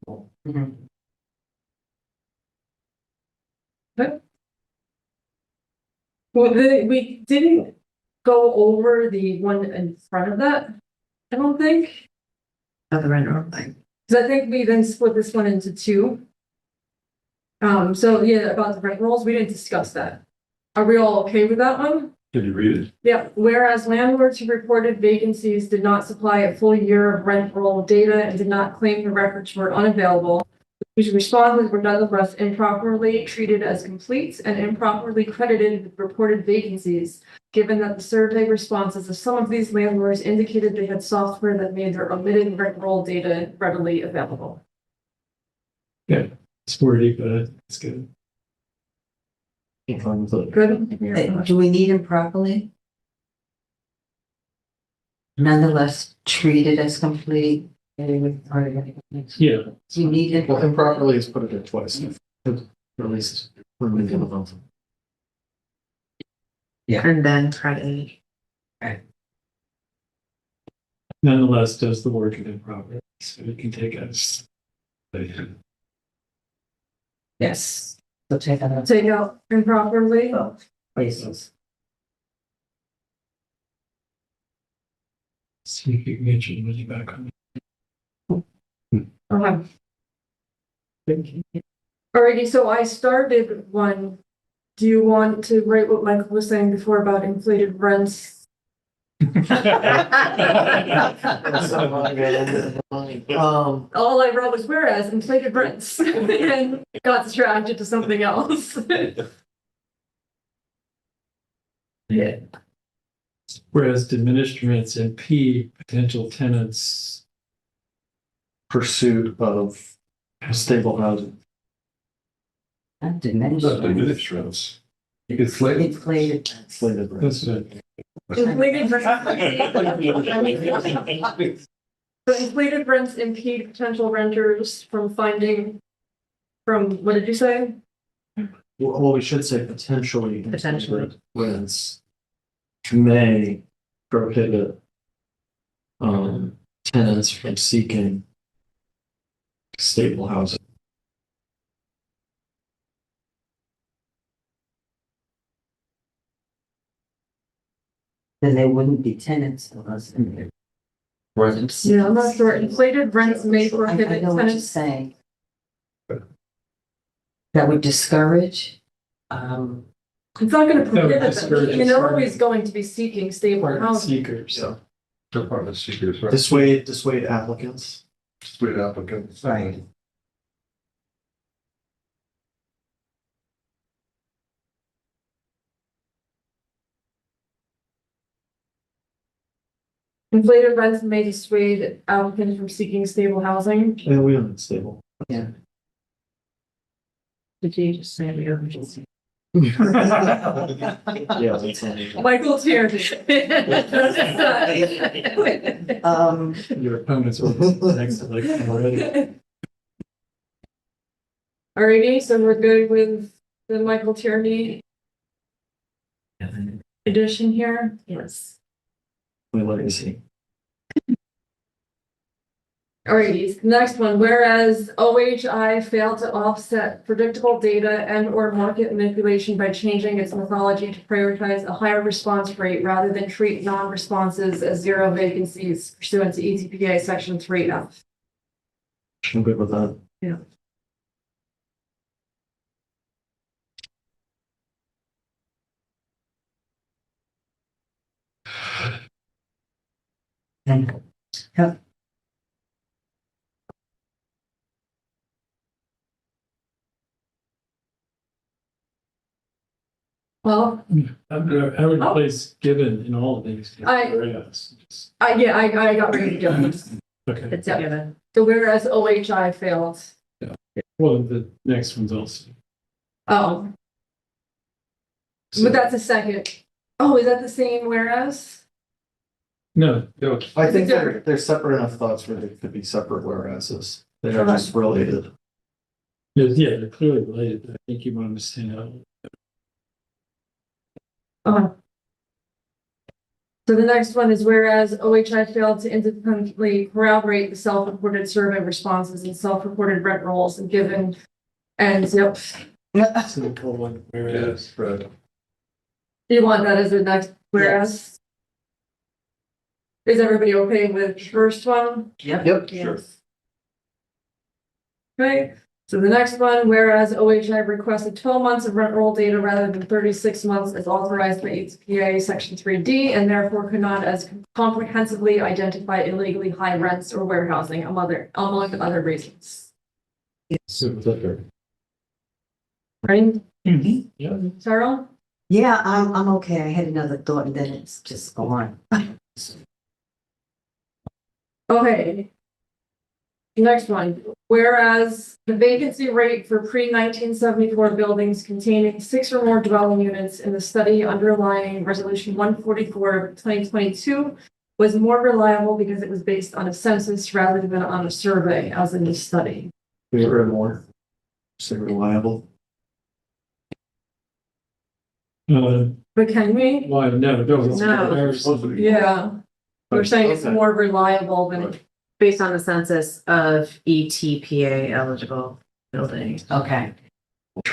Well, we didn't go over the one in front of that, I don't think. Of the rent roll thing. Because I think we then split this one into two. So yeah, about the rent rolls, we didn't discuss that. Are we all okay with that one? Can you read it? Yeah, whereas landlords who reported vacancies did not supply a full year of rent roll data and did not claim the records were unavailable, whose responses were nonetheless improperly treated as complete and improperly credited with reported vacancies, given that the survey responses of some of these landlords indicated they had software that made their omitted rent roll data readily available. It's wordy, but it's good. Good? Do we need him properly? Nonetheless, treated as complete. Yeah, Do you need it? Well, improperly is put it in twice. At least remove the above. And then credit. nonetheless does the work in improper, so we can take us. Yes. So take that out. Take out improperly. Places. See if you can get your money back on. Okay. Alrighty, so I started one. Do you want to write what Michael was saying before about inflated rents? All I wrote was whereas inflated rents and got distracted to something else. Yeah. Whereas diminished rents impede potential tenants. Pursuit of stable housing. Not diminished. Not diminished rents. Inflated. Inflated. Inflated rents. That's it. Inflated rents. So inflated rents impede potential renters from finding, what did you say? Well, we should say potentially. Potentially. inflated Rents may prohibit tenants from seeking stable housing. Then they wouldn't be tenants unless. Right. Yeah, I'm not sure. Inflated rents may I prohibit know what you're tenants. saying. That would discourage, It's not gonna prohibit them. I mean, they're always going to be seeking stable Apartment housing. seekers. Yeah. Apartment seekers, right? Dissuade applicants. Dissuade applicants. right. Inflated rents may dissuade applicants from seeking stable housing. Yeah, we aren't stable. Yeah. Did you just say the urgency? Yeah, that's not. Michael's here. Your opponents are next to like already. Alrighty, so we're good with the Michael Tierney edition here? Yes. My legacy. Alrighty, next one, whereas OHI failed to offset predictable data and or market manipulation by changing its methodology to prioritize a higher response rate rather than treat non-responses as zero vacancies pursuant to ETPA section 3F. I'm good with that. Well, I would place given in all of these. I- Yes. yeah, I got ready to go. Okay, It's a given. So whereas OHI failed, well, the next one's also. oh, but that's a second. Oh, is that the same whereas? No, No, I think they're separate enough thoughts where they could be separate whereases. They are just related. yeah, they're clearly related, but I think you want to stand out. So the next one is whereas OHI failed to independently corroborate the self-reported survey responses and self-reported rent rolls and given, and yep. Simple one, whereas. yes, right. You want that as the next whereas? Is everybody okay with the first one? Yep. Sure. Okay, so the next one, whereas OHI requested 12 months of rent roll data rather than 36 months as authorized by ETPA section 3D and therefore could not as comprehensively identify illegally high rents or warehousing among other reasons. Right, Yeah. Sarah? Yeah, I'm okay. I had another thought and then it's just gone. Okay. Next one, whereas the vacancy rate for pre-1974 buildings containing 6 or more dwelling units in the study underlying resolution 144 of 2022 was more reliable because it was based on a census rather than on a survey, as in the study. Favorite and more. Say reliable. But can we? Why, no, it's No. comparison. Yeah, we're saying it's Okay. more reliable than, Based on the census of ETPA eligible buildings. Okay.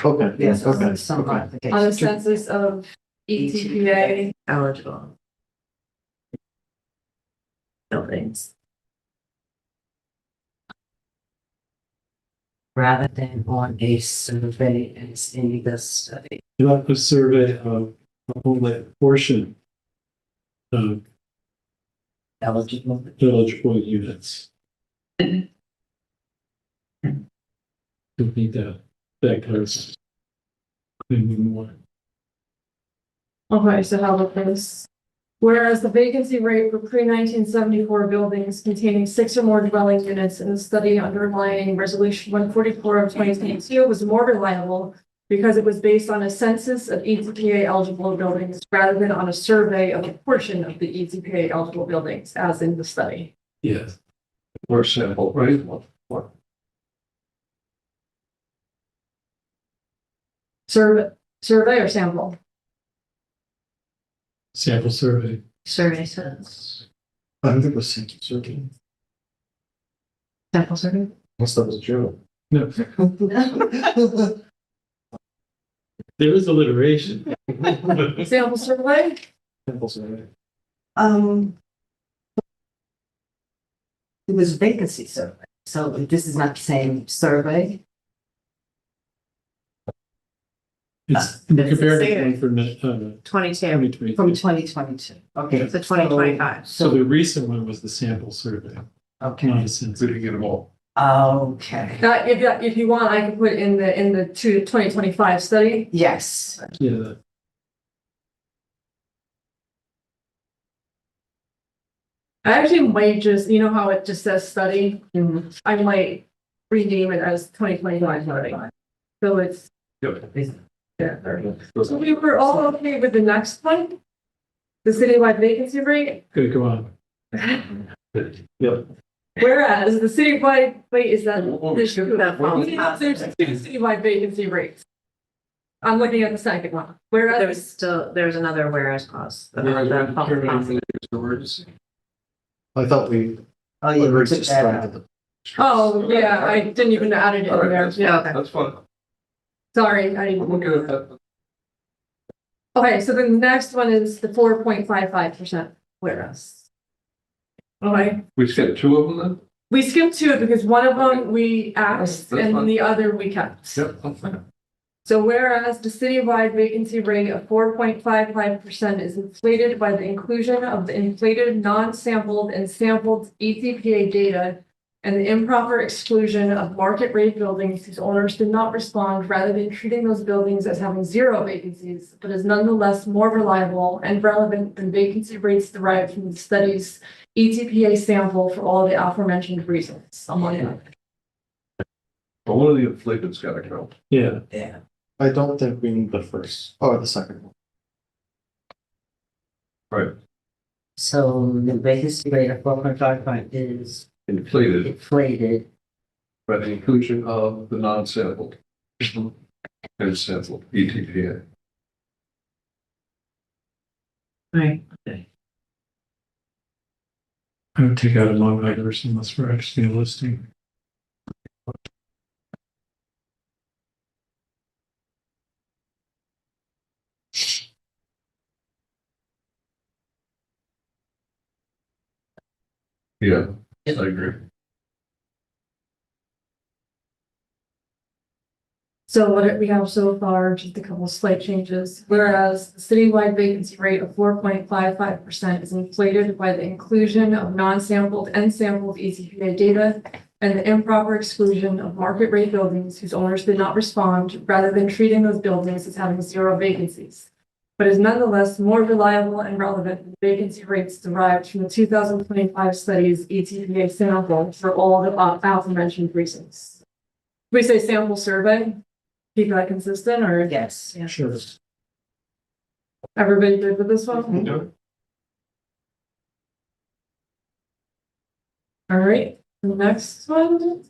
Okay. Yes, Okay. some Okay. on the modification. census of ETPA. Eligible. Buildings. Rather than on a survey as in the study. You have a survey of only a portion of Eligible. eligible units. To meet that goes. Maybe more. Okay, so how about this? Whereas the vacancy rate for pre-1974 buildings containing 6 or more dwelling units in the study underlying resolution 144 of 2022 was more reliable because it was based on a census of ETPA eligible buildings rather than on a survey of a portion of the ETPA eligible buildings, as in the study. Yes. Or sample, right? Survey or sample? Sample survey. Survey says. I think it was sample survey. Sample survey? Unless that was a joke. No, there is alliteration. Sample survey? Sample survey. It was vacancy survey, so this is not the same survey. It's It's compared the to same. one from 22, 2020. From 2022. Okay. so 2025. So the recent one was the sample survey, Okay. not a census. We didn't get them all. Okay. If you want, I can put in the 2025 study. Yes. Yeah, I actually might just, you know how it just says study? I might rename it as 2025 study. So it's, Yep. yeah, there we go. So we were all okay with the next one? The citywide vacancy rate? good, go on. Yep. Whereas the citywide, wait, is that? There's There's citywide vacancy rates. I'm looking at the second one, whereas, There's another whereas clause. Whereas when determining the emergency. I thought we Oh, yeah, we already took that out. extracted them. oh, yeah, I didn't even add it in All right, there, that's yeah, fine, that's fine. sorry, I'm looking at that. okay, so the next one is the 4.55%, whereas. Okay, We skipped two of them then? we skipped two because one of them we asked That's and fine. the other we kept. Yep, I'm fine. So whereas the citywide vacancy rate of 4.55% is inflated by the inclusion of the inflated, non-sampled and sampled ETPA data and the improper exclusion of market rate buildings whose owners did not respond, rather than treating those buildings as having zero vacancies, but is nonetheless more reliable and relevant than vacancy rates derived from the study's ETPA sample for all the aforementioned reasons, among others. But one of the inflated's gotta go. Yeah, I don't think we need the first, or the second one. Right, So the vacancy rate of 4.55 is inflated inflated. by the inclusion of the non-sampled and sampled ETPA. Right. I would take out among others unless we're actually listing. Yeah, I agree. So what we have so far, just a couple slight changes, whereas the citywide vacancy rate of 4.55% is inflated by the inclusion of non-sampled and sampled ETPA data and the improper exclusion of market rate buildings whose owners did not respond, rather than treating those buildings as having zero vacancies, but is nonetheless more reliable and relevant than vacancy rates derived from the 2025 study's ETPA sample for all the aforementioned reasons. We say sample survey. Keep that consistent, or Yes. Sure. everybody good with this one? Yeah. All right, the next one.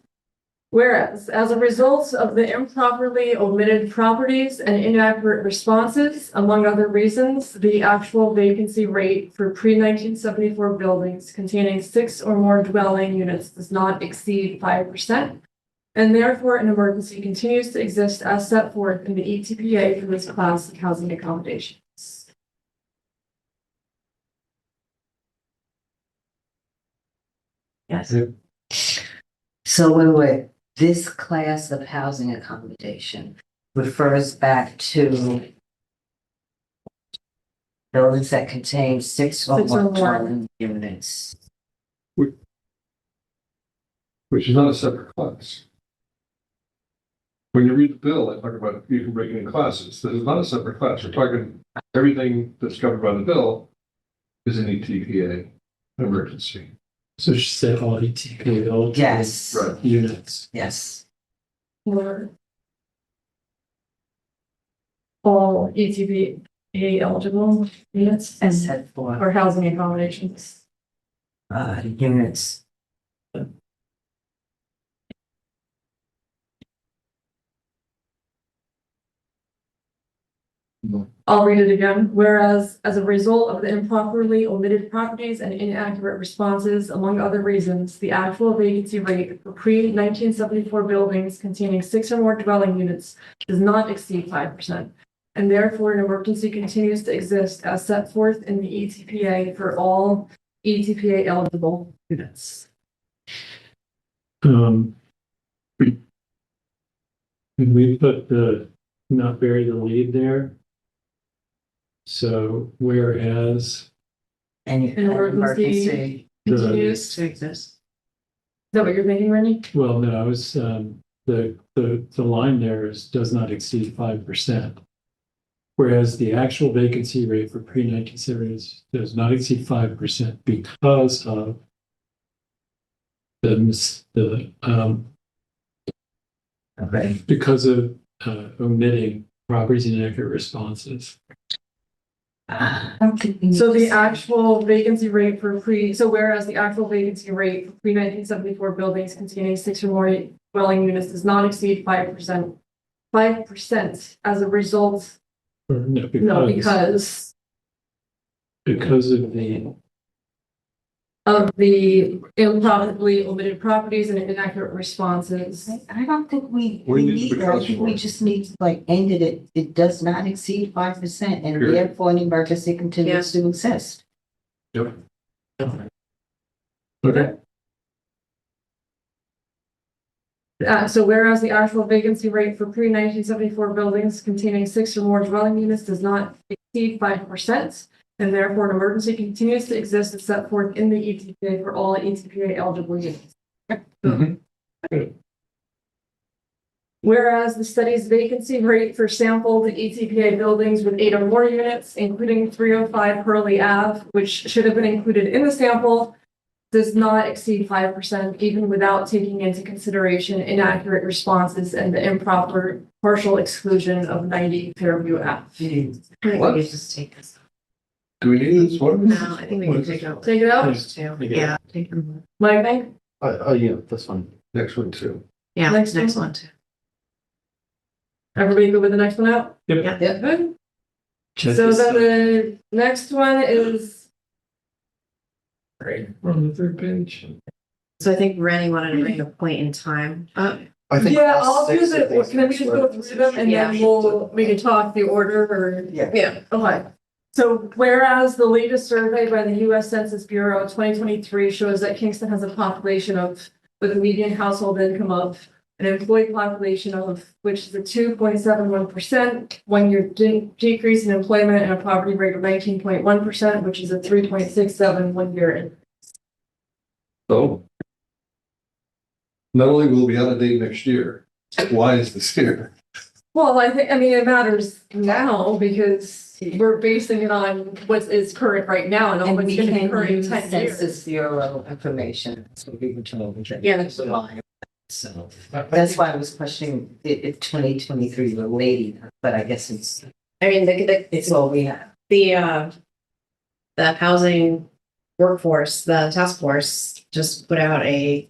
Whereas, as a result of the improperly omitted properties and inaccurate responses, among other reasons, the actual vacancy rate for pre-1974 buildings containing 6 or more dwelling units does not exceed 5%. And therefore, an emergency continues to exist as set forth in the ETPA for this class of housing accommodations. Yes. So wait, this class of housing accommodation refers back to buildings that contain 6 or 6 or more more. dwelling units. Which is not a separate class. When you read the bill, I talk about you can break it in classes. This is not a separate class. We're talking everything that's covered by the bill is an ETPA emergency. So she said all ETP eligible Yes. Right. units. Yes. Or all ETPA eligible units As set for or housing accommodations. units. I'll read it again. Whereas, as a result of the improperly omitted properties and inaccurate responses, among other reasons, the actual vacancy rate for pre-1974 buildings containing 6 or more dwelling units does not exceed 5%. And therefore, an emergency continues to exist as set forth in the ETPA for all ETPA eligible units. Can we put the, not bury the lead there? So whereas And you An have emergency. emergency. Continues. Is To exist. that what you're thinking, Randy? well, no, I was, the line there is, does not exceed 5%. Whereas the actual vacancy rate for pre-1970s does not exceed 5% because of Okay. because of omitting properties and inaccurate responses. So the actual vacancy rate for so whereas the actual vacancy rate for pre-1974 buildings containing 6 or more dwelling units does not exceed 5%. 5% as a result, Or no, no, because of the improperly omitted properties and inaccurate responses. I don't think we We need need that. I because think we for- just need to like end it. It does not exceed 5% and Period. therefore an emergency continues to exist. Yep. Okay. So whereas the actual vacancy rate for pre-1974 buildings containing 6 or more dwelling units does not exceed 5%, and therefore an emergency continues to exist as set forth in the ETPA for all ETPA eligible units. Mhm. Whereas the study's vacancy rate for sampled ETPA buildings with 8 or more units, including 305 Hurley Ave, which should have been included in the sample, does not exceed 5%, even without taking into consideration inaccurate responses and the improper partial exclusion of 90 Fairview Ave. What? Just take this. Do we need this one? No, I think we can take it out. Take it out, Yeah, take them. Mike, think? Yeah, that's fine. Next one too. Yeah, Next next one. one too. Everybody good with the next one out? Yep. Yeah, good. Just So as- then the next one is. We're on the third page. So I think Rennie wanted to bring a point in time up. I think Yeah, all I'll do 6 of the, these can we just go through them and then we can talk the order or? Yeah. Okay. So whereas the latest survey by the US Census Bureau 2023 shows that Kingston has a population of, with a median household income of an employed population of, which is a 2.71%, 1-year decrease in employment and a poverty rate of 19.1%, which is a 3.67 1-year. So. Not only will we be out of date next year, why is this here? Well, I mean, it matters now because we're basing it on what is current right now and And what's we going to be can current in use 10 years. Census Bureau information. That's what we were told. Yeah, that's So that's why I was questioning if 2023 related, but I guess it's I mean, it's all we have. the housing workforce, the task force just put out a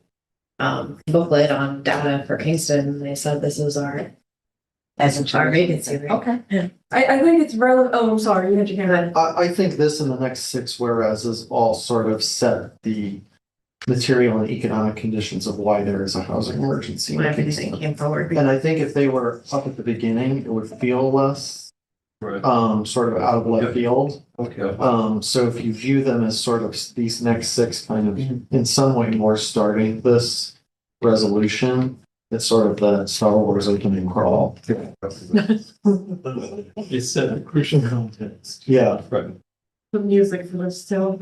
booklet on data for Kingston. They said this is our As a our vacancy rate. Okay. I think it's relevant. Oh, I'm sorry, you had your hand up. I think this and the next 6 whereases all sort of set the material and economic conditions of why there is a housing emergency. When everything came forward. And I think if they were up at the beginning, it would feel less, Right. sort of out of Yeah. left field. Okay. So if you view them as sort of these next 6 kind of in some way more starting this resolution, it's sort of the Star Wars opening crawl. It's set a crucial context. Yeah. Right. The music for this still.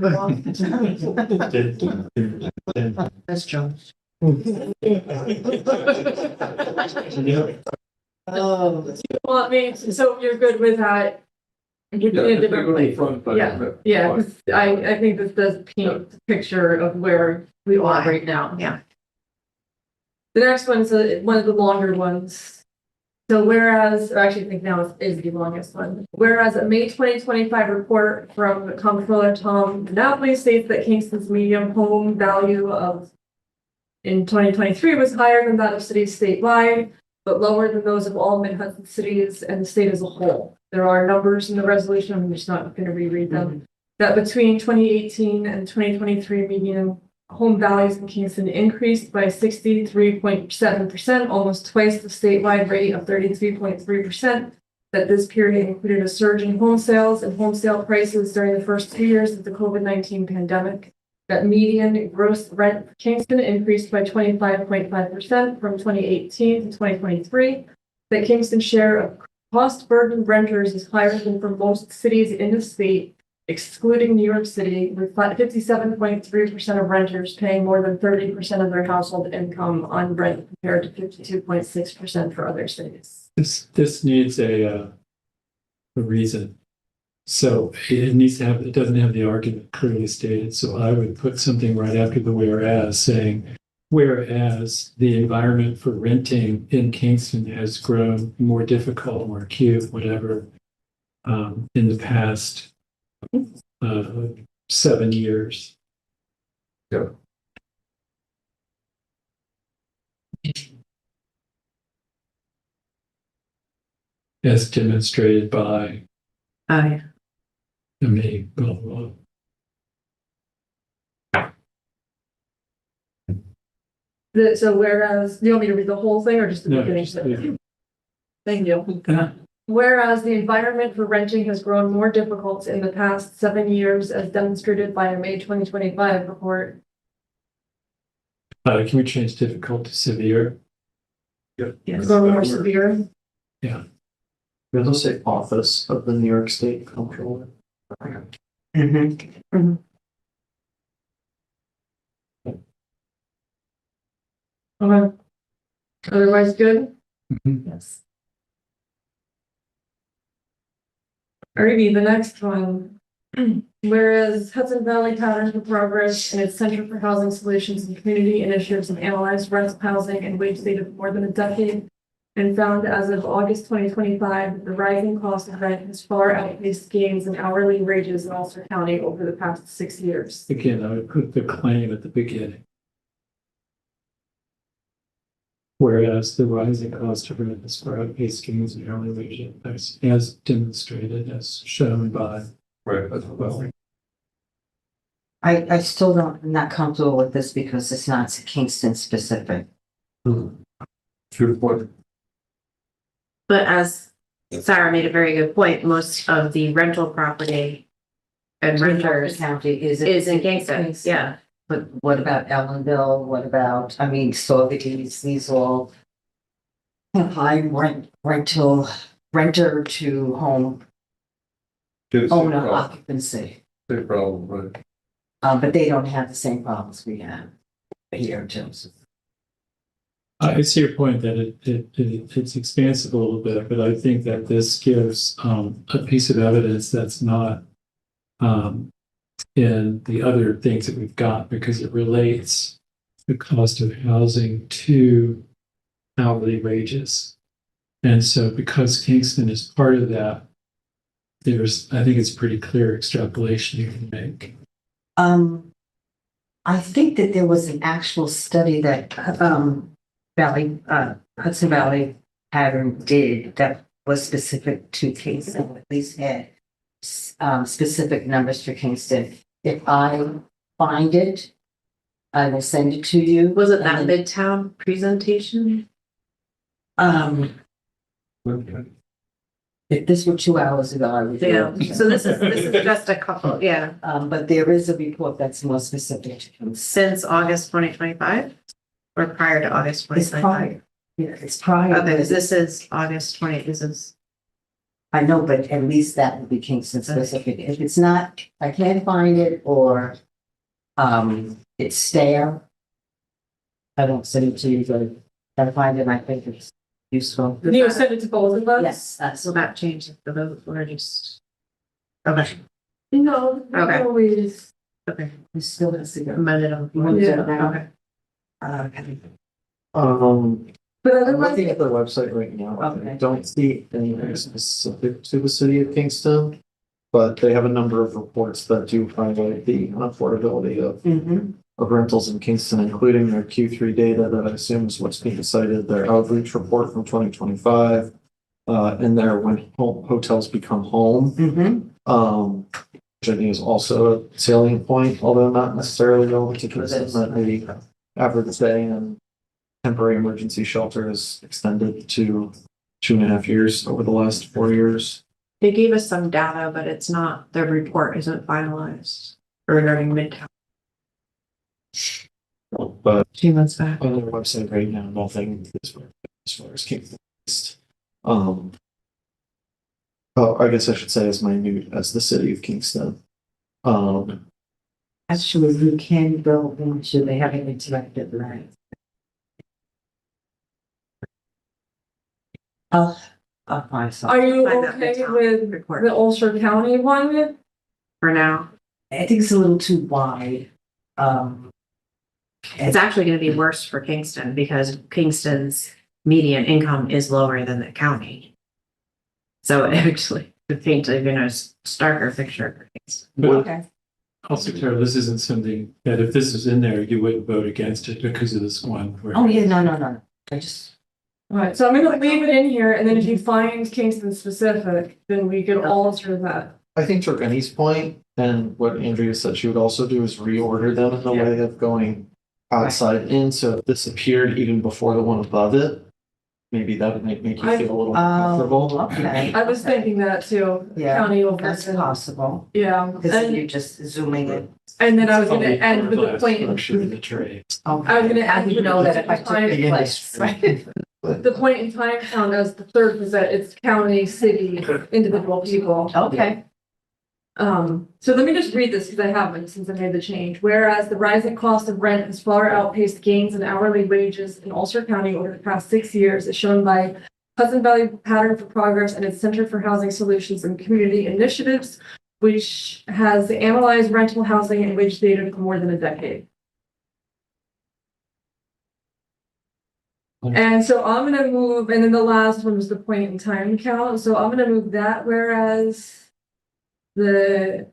That's Jones. Oh. Want me, so you're good with that? You Yeah, did if they go differently. in front, but- Yeah, yeah, 'cause I think this does paint the picture of where we are right now. Yeah. The next one is one of the longer ones. So whereas, or actually I think now is the longest one. Whereas a May 2025 report from Comptroller Tom Napoli states that Kingston's median home value of in 2023 was higher than that of cities statewide, but lower than those of all Mid-Hudson cities and the state as a whole. There are numbers in the resolution, I'm just not going to reread them, that between 2018 and 2023 median home values in Kingston increased by 63.7%, almost twice the statewide rate of 33.3%. That this period included a surge in home sales and home sale prices during the first 2 years of the COVID-19 pandemic. That median gross rent for Kingston increased by 25.5% from 2018 to 2023. That Kingston's share of cost burden renters is higher than for most cities in the state, excluding New York City, with 57.3% of renters paying more than 30% of their household income on rent compared to 52.6% for other cities. This needs a reason. So it needs to have, it doesn't have the argument clearly stated, so I would put something right after the whereas saying, whereas the environment for renting in Kingston has grown more difficult, more acute, whatever, in the past 7 years. Yeah. As demonstrated by Yeah. me, blah, blah. So whereas, do you want me to read the whole thing or just the No, beginning? just the- Thank you. Whereas the environment for renting has grown more difficult in the past 7 years, as demonstrated by a May 2025 report. Can we change difficult to severe? It's grown more severe. We also say Office of the New York State Comptroller. Mhm. Okay. Otherwise, good. Yes. Alrighty, the next one. Whereas Hudson Valley Patterns of Progress and its Center for Housing Solutions and Community Initiatives have analyzed rental housing and wage data for more than a decade and found as of August 2025, the rising cost of rent has far outpaced gains in hourly wages in Ulster County over the past 6 years. Again, I would put the claim at the beginning. Whereas the rising cost of rent is far outpaced gains in hourly wage index, as demonstrated, as shown by. Right. Well, I still don't, I'm not comfortable with this because it's not Kingston specific. Good point. But as Sarah made a very good point, most of the rental property and renters County is. is in Kingston, yeah. But what about Ellenville? What about, I mean, Saugerties, these all have high rental, renter to home It's a owner problem. occupancy. Same problem, right? But they don't have the same problems we have here in terms of. I see your point that it's expansive a little bit, but I think that this gives a piece of evidence that's not in the other things that we've got, because it relates the cost of housing to hourly wages. And so because Kingston is part of that, I think it's pretty clear extrapolation you can make. I think that there was an actual study that Hudson Valley Pattern did that was specific to Kingston, at least had specific numbers for Kingston. If I find it, I will send it to you. Was it that And then, Midtown presentation? Okay. If this were 2 hours ago, I would. do Yeah, it. so this is just a couple, yeah, But there is a report that's more specific to Kingston. since August 2025 or prior to August It's 2025? prior. Yeah, it's prior. Okay, this is August 20, this is, I know, but at least that would be Kingston specific. If it's not, I can't find it or it's stale. I don't send it to you, but I find it, I think it's useful. You send it to both of us? Yes, that's so that changed the vote, or just. Okay, No, Okay. always. okay, it still has to go. amended on. You want to do it Yeah. now? Okay. But I'm otherwise, looking at the website right now. I Okay. don't see anything specific to the city of Kingston, but they have a number of reports that do highlight the unaffordability of rentals in Kingston, including their Q3 data that I assume is what's being cited, their outreach report from 2025, and their when hotels become home, which I think is also a salient point, although not necessarily relevant to Kingston, that the average stay in temporary emergency shelter is extended to 2.5 years over the last 4 years. They gave us some data, but it's not, their report isn't finalized regarding Midtown. But 2 months back. on their website right now, nothing as far as Kingston. Oh, I guess I should say as minute as the city of Kingston. Actually, you can go into, they have an interactive line. I'll find some. are you Find that okay Midtown with report the Ulster County one? for now. I think it's a little too wide. It's actually gonna be worse for Kingston because Kingston's median income is lower than the county. So actually, to paint even a starker picture. But Okay. also, Carol, this isn't something that if this is in there, you wouldn't vote against it because of this one. where- Oh, yeah, no. I just, Alright, so I'm gonna leave it in here, and then if you find Kingston specific, then we could alter that. I think to Rennie's point, and what Andrea said she would also do is reorder them in the way of going outside in, so if this appeared even before the one above it, maybe that would make you feel a little comfortable. okay. I was thinking that too, Yeah, county over. That's possible, Yeah, because then and, you're just zooming in. and then I was gonna Probably end with the glass point. structure in the tray. I was gonna add, You know that if I took time, the place, right? the point in time count as the third was that it's county, city, individual people. Okay. So let me just read this because I haven't since I made the change. Whereas the rising cost of rent has far outpaced gains in hourly wages in Ulster County over the past 6 years, as shown by Hudson Valley Pattern for Progress and its Center for Housing Solutions and Community Initiatives, which has analyzed rental housing and wage data for more than a decade. And so I'm gonna move, and then the last one was the point in time count, so I'm gonna move that, whereas the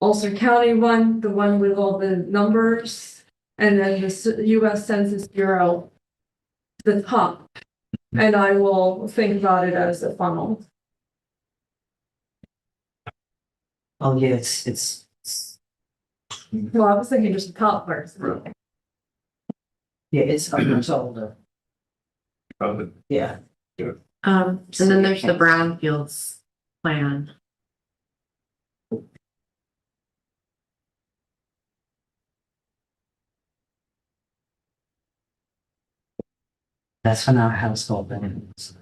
Ulster County one, the one with all the numbers, and then the US Census Bureau, the top. And I will think about it as a funnel. Oh, yeah, it's, Well, I was thinking just the top first. yeah, it's much older, yeah. And then there's the brownfields plan. That's when our household benefits.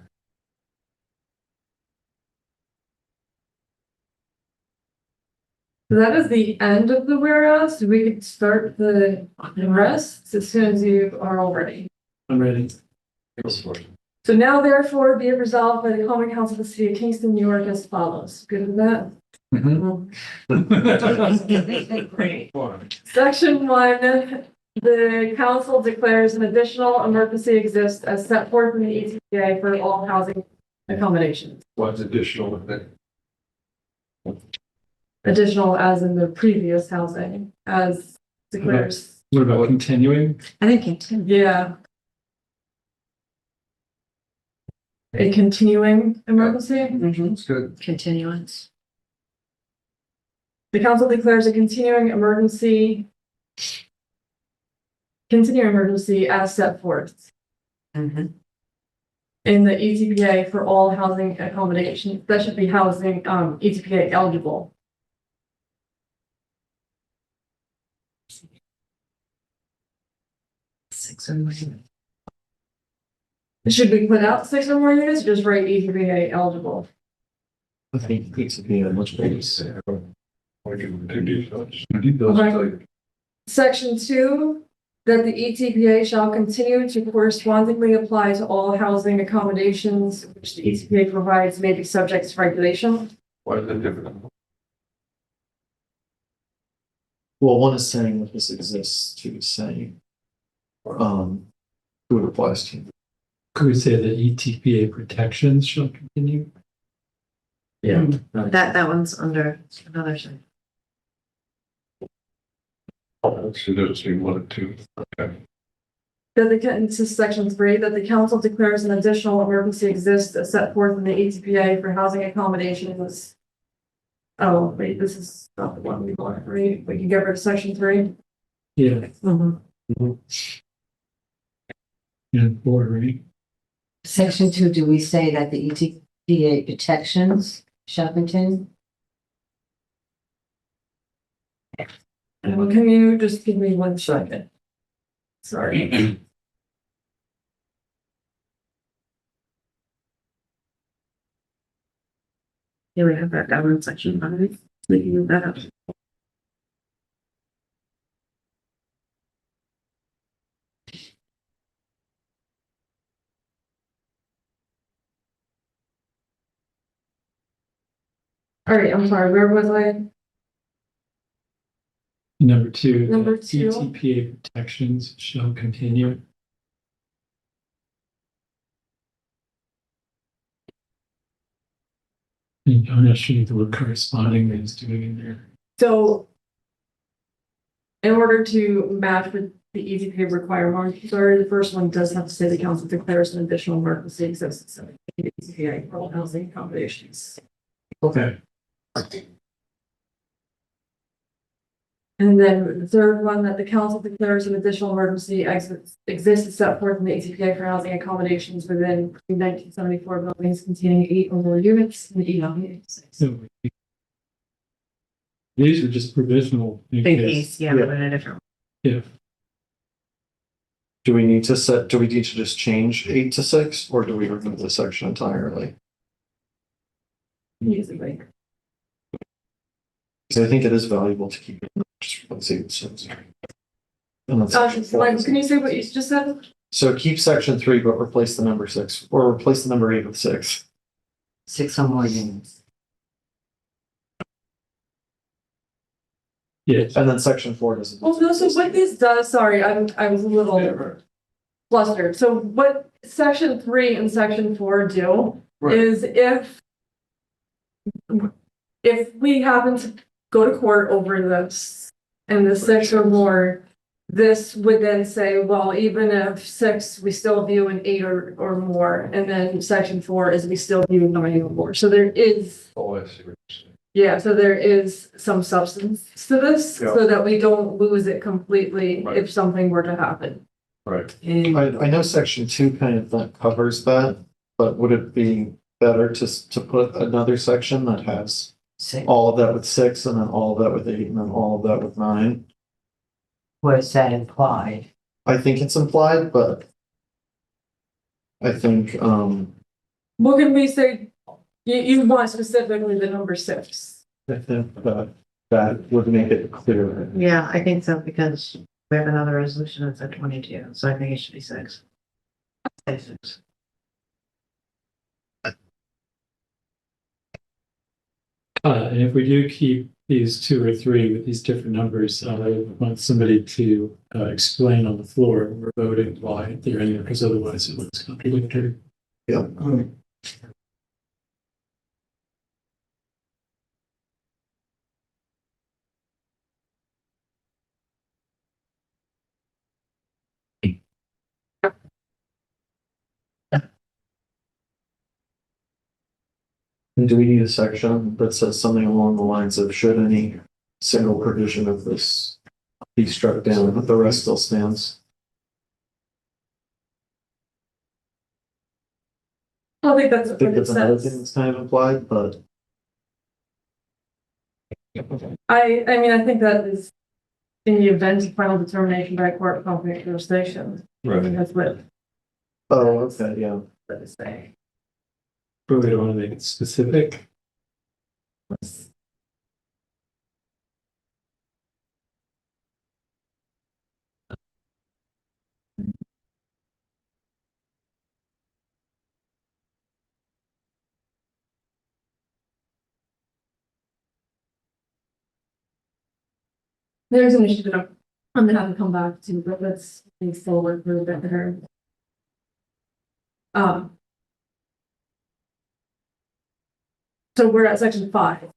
That is the end of the whereas. We could start the rest as soon as you are all ready. I'm ready. So now therefore be it resolved by the Common Council of the City of Kingston, New York as follows. Good with that? Section 1, the council declares an additional emergency exists as set forth in the ETPA for all housing accommodations. What's additional with that? Additional as in the previous housing, as declares, What about continuing? I think continue. yeah. A continuing emergency. That's good. Continuance. The council declares a continuing emergency as set forth Mhm. in the ETPA for all housing accommodations. That should be housing, ETPA eligible. Should we put out 6 or more units, or just write ETPA eligible? I think it needs to be a much bigger. Section 2, that the ETPA shall continue to correspondingly apply to all housing accommodations which the ETPA provides may be subject to regulation. Why is it different? Well, one is saying that this exists, two is saying, who it applies to. Could we say that ETPA protections shall continue? Yeah. That one's under another section. So there's between 1 and 2. Okay. This is section 3, that the council declares an additional emergency exists as set forth in the ETPA for housing accommodations. Oh, wait, this is not the one we want to read. We can get rid of section 3. Yeah. And 4, right? Section 2, do we say that the ETPA protections shall continue? Well, can you just give me 1 second? Sorry. Yeah, we have that down in section 5. We can move that up. All right, I'm sorry, where was I? Number 2. Number that 2. ETPA protections shall continue. I'm not sure the word corresponding is doing in there. So in order to match with the easy pay requirement, sorry, the first one does have to say the council declares an additional emergency exists in the easy pay for all housing accommodations. Okay. And then the third one, that the council declares an additional emergency exists set forth in the ACPA for housing accommodations within 1974 buildings containing 8 or more units in the ELA. So these are just provisional in In case, case, yeah, but in a different. if, Do we need to just change 8 to 6, or do we remove the section entirely? Musically. Because I think it is valuable to keep it, just, let's see, it says. And that's section four. Like, can you say what you just said? So keep section 3, but replace the number 6, or replace the number 8 with 6. 6 or more units. yes, And then section 4 doesn't. Well, no, so what this does, sorry, I was a little flustered. So what section 3 and section 4 do Right. is if we happen to go to court over this and the 6 or more, this would then say, well, even if 6, we still view an 8 or more, and then section 4 is we still view 9 or more. So there is, Oh, I see what you're saying. yeah, so there is some substance to this, Yeah. so that we don't lose it completely Right. if something were to happen. Right. I know section 2 kind of that covers that, but would it be better to put another section that has 6. all of that with 6, and then all of that with 8, and then all of that with 9? Was that implied? I think it's implied, but I think, What can we say? You want specifically the number 6. I think that would make it clearer. Yeah, I think so, because we have another resolution that's at 22, so I think it should be 6. Say 6. and if we do keep these 2 or 3 with these different numbers, I want somebody to explain on the floor when we're voting why they're in there, because otherwise it looks contradictory. Yeah. And do we need a section that says something along the lines of should any single provision of this be struck down, but the rest still stands? I think that's I what think it that's another thing says. that's kind of implied, but I mean, I think that is in the event of final determination by court of competent jurisdiction. I think that's what oh, okay, yeah. that is saying. But we don't want to make it specific. There's an issue that I'm gonna have to come back to, but let's move forward for a bit here. So we're at section 5.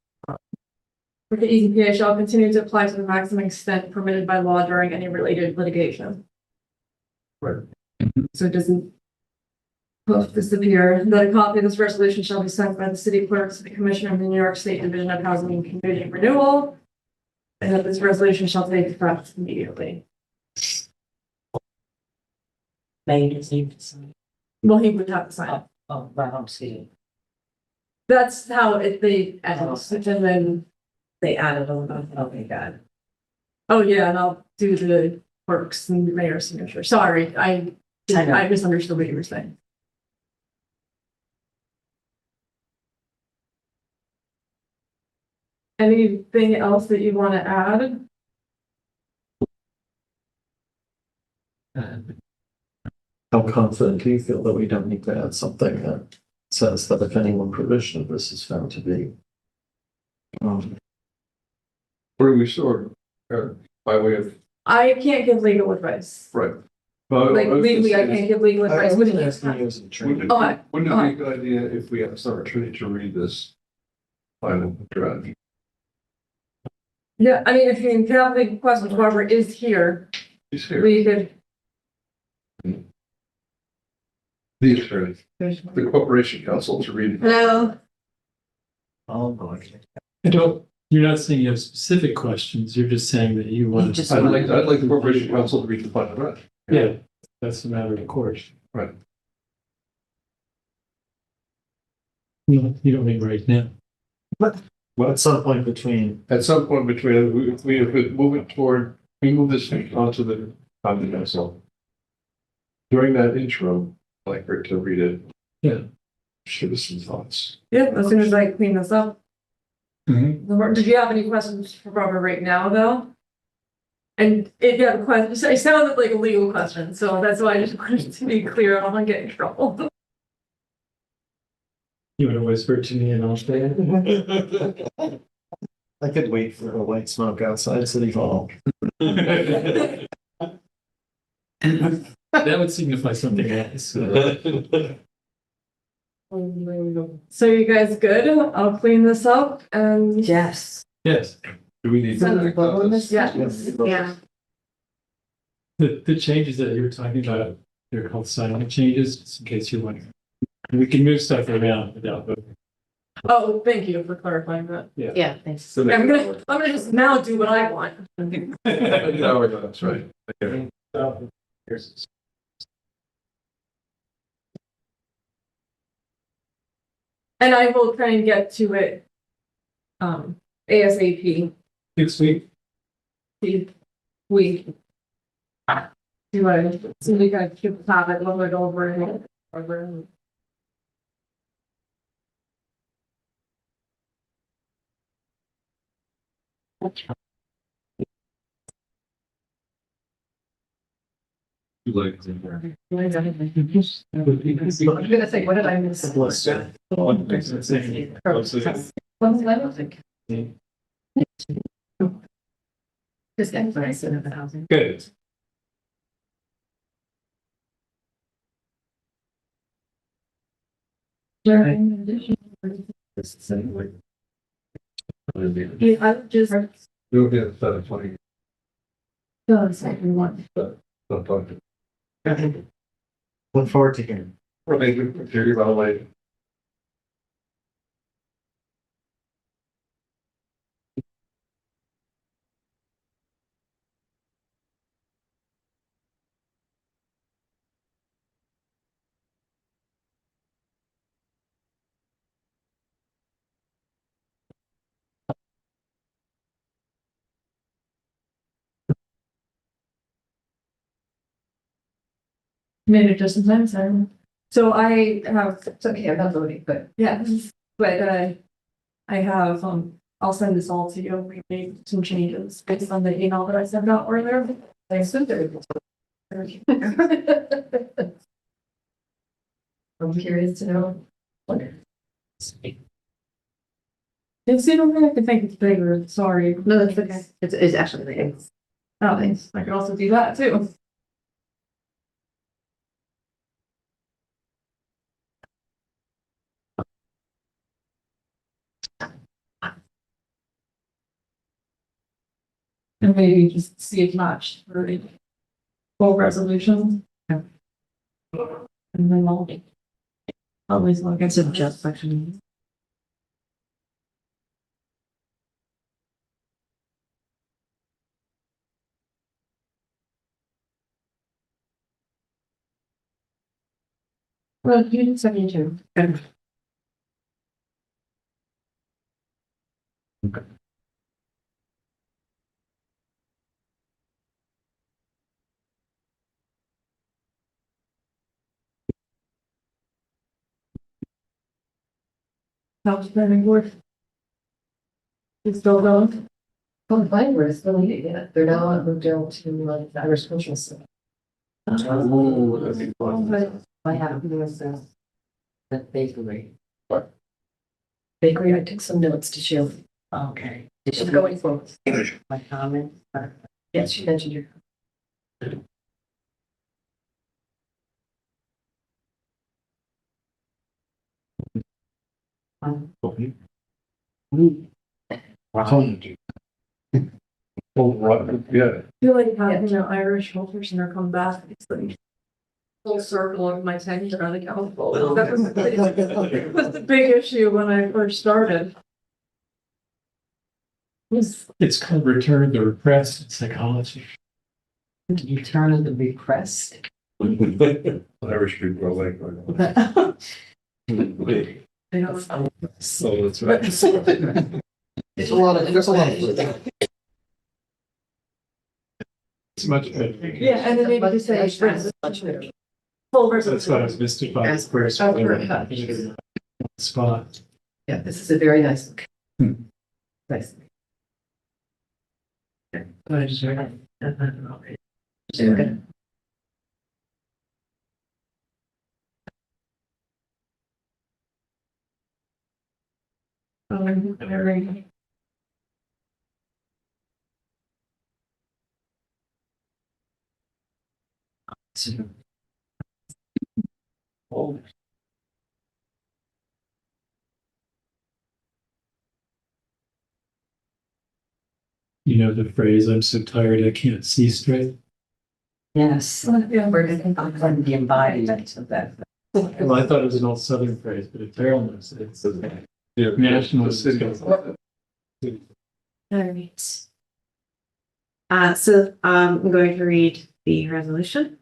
Where the ECPA shall continue to apply to the maximum extent permitted by law during any related litigation. Right. So it doesn't disappear. That a copy of this resolution shall be sent by the city clerk to the commissioner of the New York State Division of Housing and Community Renewal. And that this resolution shall take effect immediately. May receive some. Well, he would have to sign it. Oh, I don't see it. That's how they ends, and then, They added a little, oh my god. oh yeah, and I'll do the clerks and mayor's signature. Sorry, I know. I misunderstood what you were saying. Anything else that you want to add? How confident do you feel that we don't need to add something that says that if any one provision of this is found to be Where do we store? By way of, I can't give legal advice. right. But Like legally, I can't give legal I advice. was Wouldn't asking you you? as an attorney. Oh, Wouldn't it be a good idea if we asked our attorney to read this final draft. Yeah, I mean, if you have any questions, whoever is here, He's here, we could. the attorney, the corporation counsel to read. Hello. I don't, you're not saying you have specific questions, you're just saying that you want just- to. I'd like the corporation counsel to read the final draft. Yeah, that's a matter of course. Right. You don't mean right now. At some point between, At some point between, if we move it toward, we move this onto the council. During that intro, I'd like her to read it. Yeah. Share us some thoughts. Yeah, as soon as I clean this up. Mhm. Did you have any questions for Robert right now, though? And if you have a question, it sounded like a legal question, so that's why I just wanted to be clear. I don't want to get in trouble. You want to whisper it to me and I'll say it? I could wait for a white smoke outside City Hall. That would signify something else. So you guys good? I'll clean this up and. Yes. Yes, Do we need? So you vote on this? Yeah. Yeah. the changes that you were talking about, they're called silent changes, just in case you're wondering. We can move stuff around without voting. Oh, thank you for clarifying that. Yeah, thanks. I'm gonna just now do what I want. That's right. Okay. Here's- And I will try and get to it. ASAP. Next week, We. Do I, so we gotta keep have it lowered over and over. You like. I'm gonna say, what did I miss? What's that? I don't think. This guy, I said of the housing. good. Yeah, I just. You'll get that funny. One. Don't talk to. Look forward to hearing. Maybe, hear you about it later. Made it just in time, sorry. So I have, It's okay, I'm not voting, but yeah, but I have, I'll send this all to you. We made some changes based on the email that I sent out earlier. I assumed there would be. I'm curious to know. It's, you don't have to think it's bigger, sorry. No, that's okay. It's actually like. Oh, thanks. I could also do that too. And maybe just see it matched for the full resolution. And then I'll always look at It's a just section. Well, you did 72. House planning board. It's still going. Oh, fine, we're still eating it. They're now moved down to Irish cultural stuff. Oh, that'd be fun. I have the bakery. Bakery, I took some notes to share. Okay. She's going forward. My comments. Yes, she mentioned your. Well, right, yeah. I feel like having an Irish whole person come back, it's like full circle of my tenure on the council. That was the big issue when I first started. It's called return to repressed in psychology. Return of the request. Irish people are like. I don't know. So that's right. There's a lot of. It's much better. Yeah, and then maybe just say Much better. full That's why I resolution. was mystified. As Where as per touch. spot. Yeah, this is a very nice look. Nice. Okay. Very. You know the phrase, I'm so tired I can't see straight? Yes. Yeah. We're going the embodiment of that. Well, I thought it was an old southern phrase, but it's terrible. It's Yeah, national. the city. All right. So I'm going to read the resolution.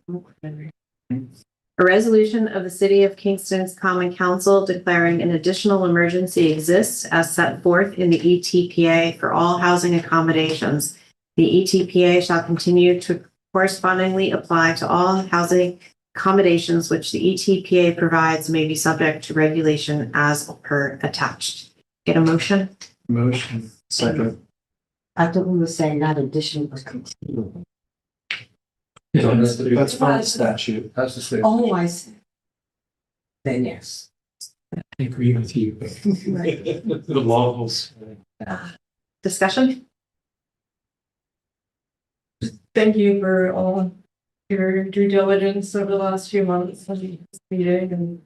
A resolution of the City of Kingston's Common Council declaring an additional emergency exists as set forth in the ETPA for all housing accommodations. The ETPA shall continue to correspondingly apply to all housing accommodations which the ETPA provides may be subject to regulation as per attached. Get a motion? Motion. Second. I thought we were saying that addition was continuing. That's from statute. That's the same. Oh, I see. Then yes. I agree with you. The laws. Discussion? Thank you for all your due diligence over the last few months of this meeting, and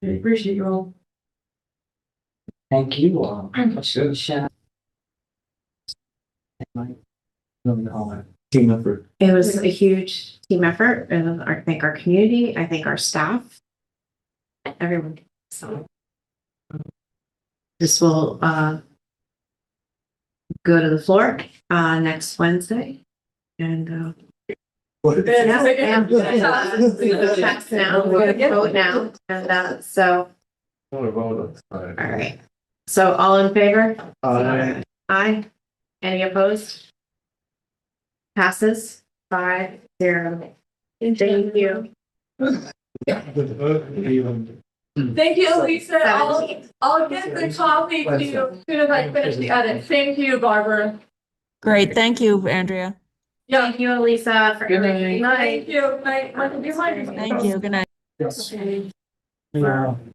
I appreciate you all. Thank you all. Team effort. It was a huge team effort, and I thank our community, I thank our staff, everyone. So this will go to the floor next Wednesday, and Checks now, we're gonna vote now, and so, all right. So all in favor? Aye. Any opposed? Passes 5-0. Thank you. Thank you, Lisa. 17. I'll get the copy to you as soon as I finish the edit. Thank you, Barbara. Great, thank you, Andrea. Yeah, Thank you, Elisa, for everything. thank you. Night. Thank you, good night. Wow.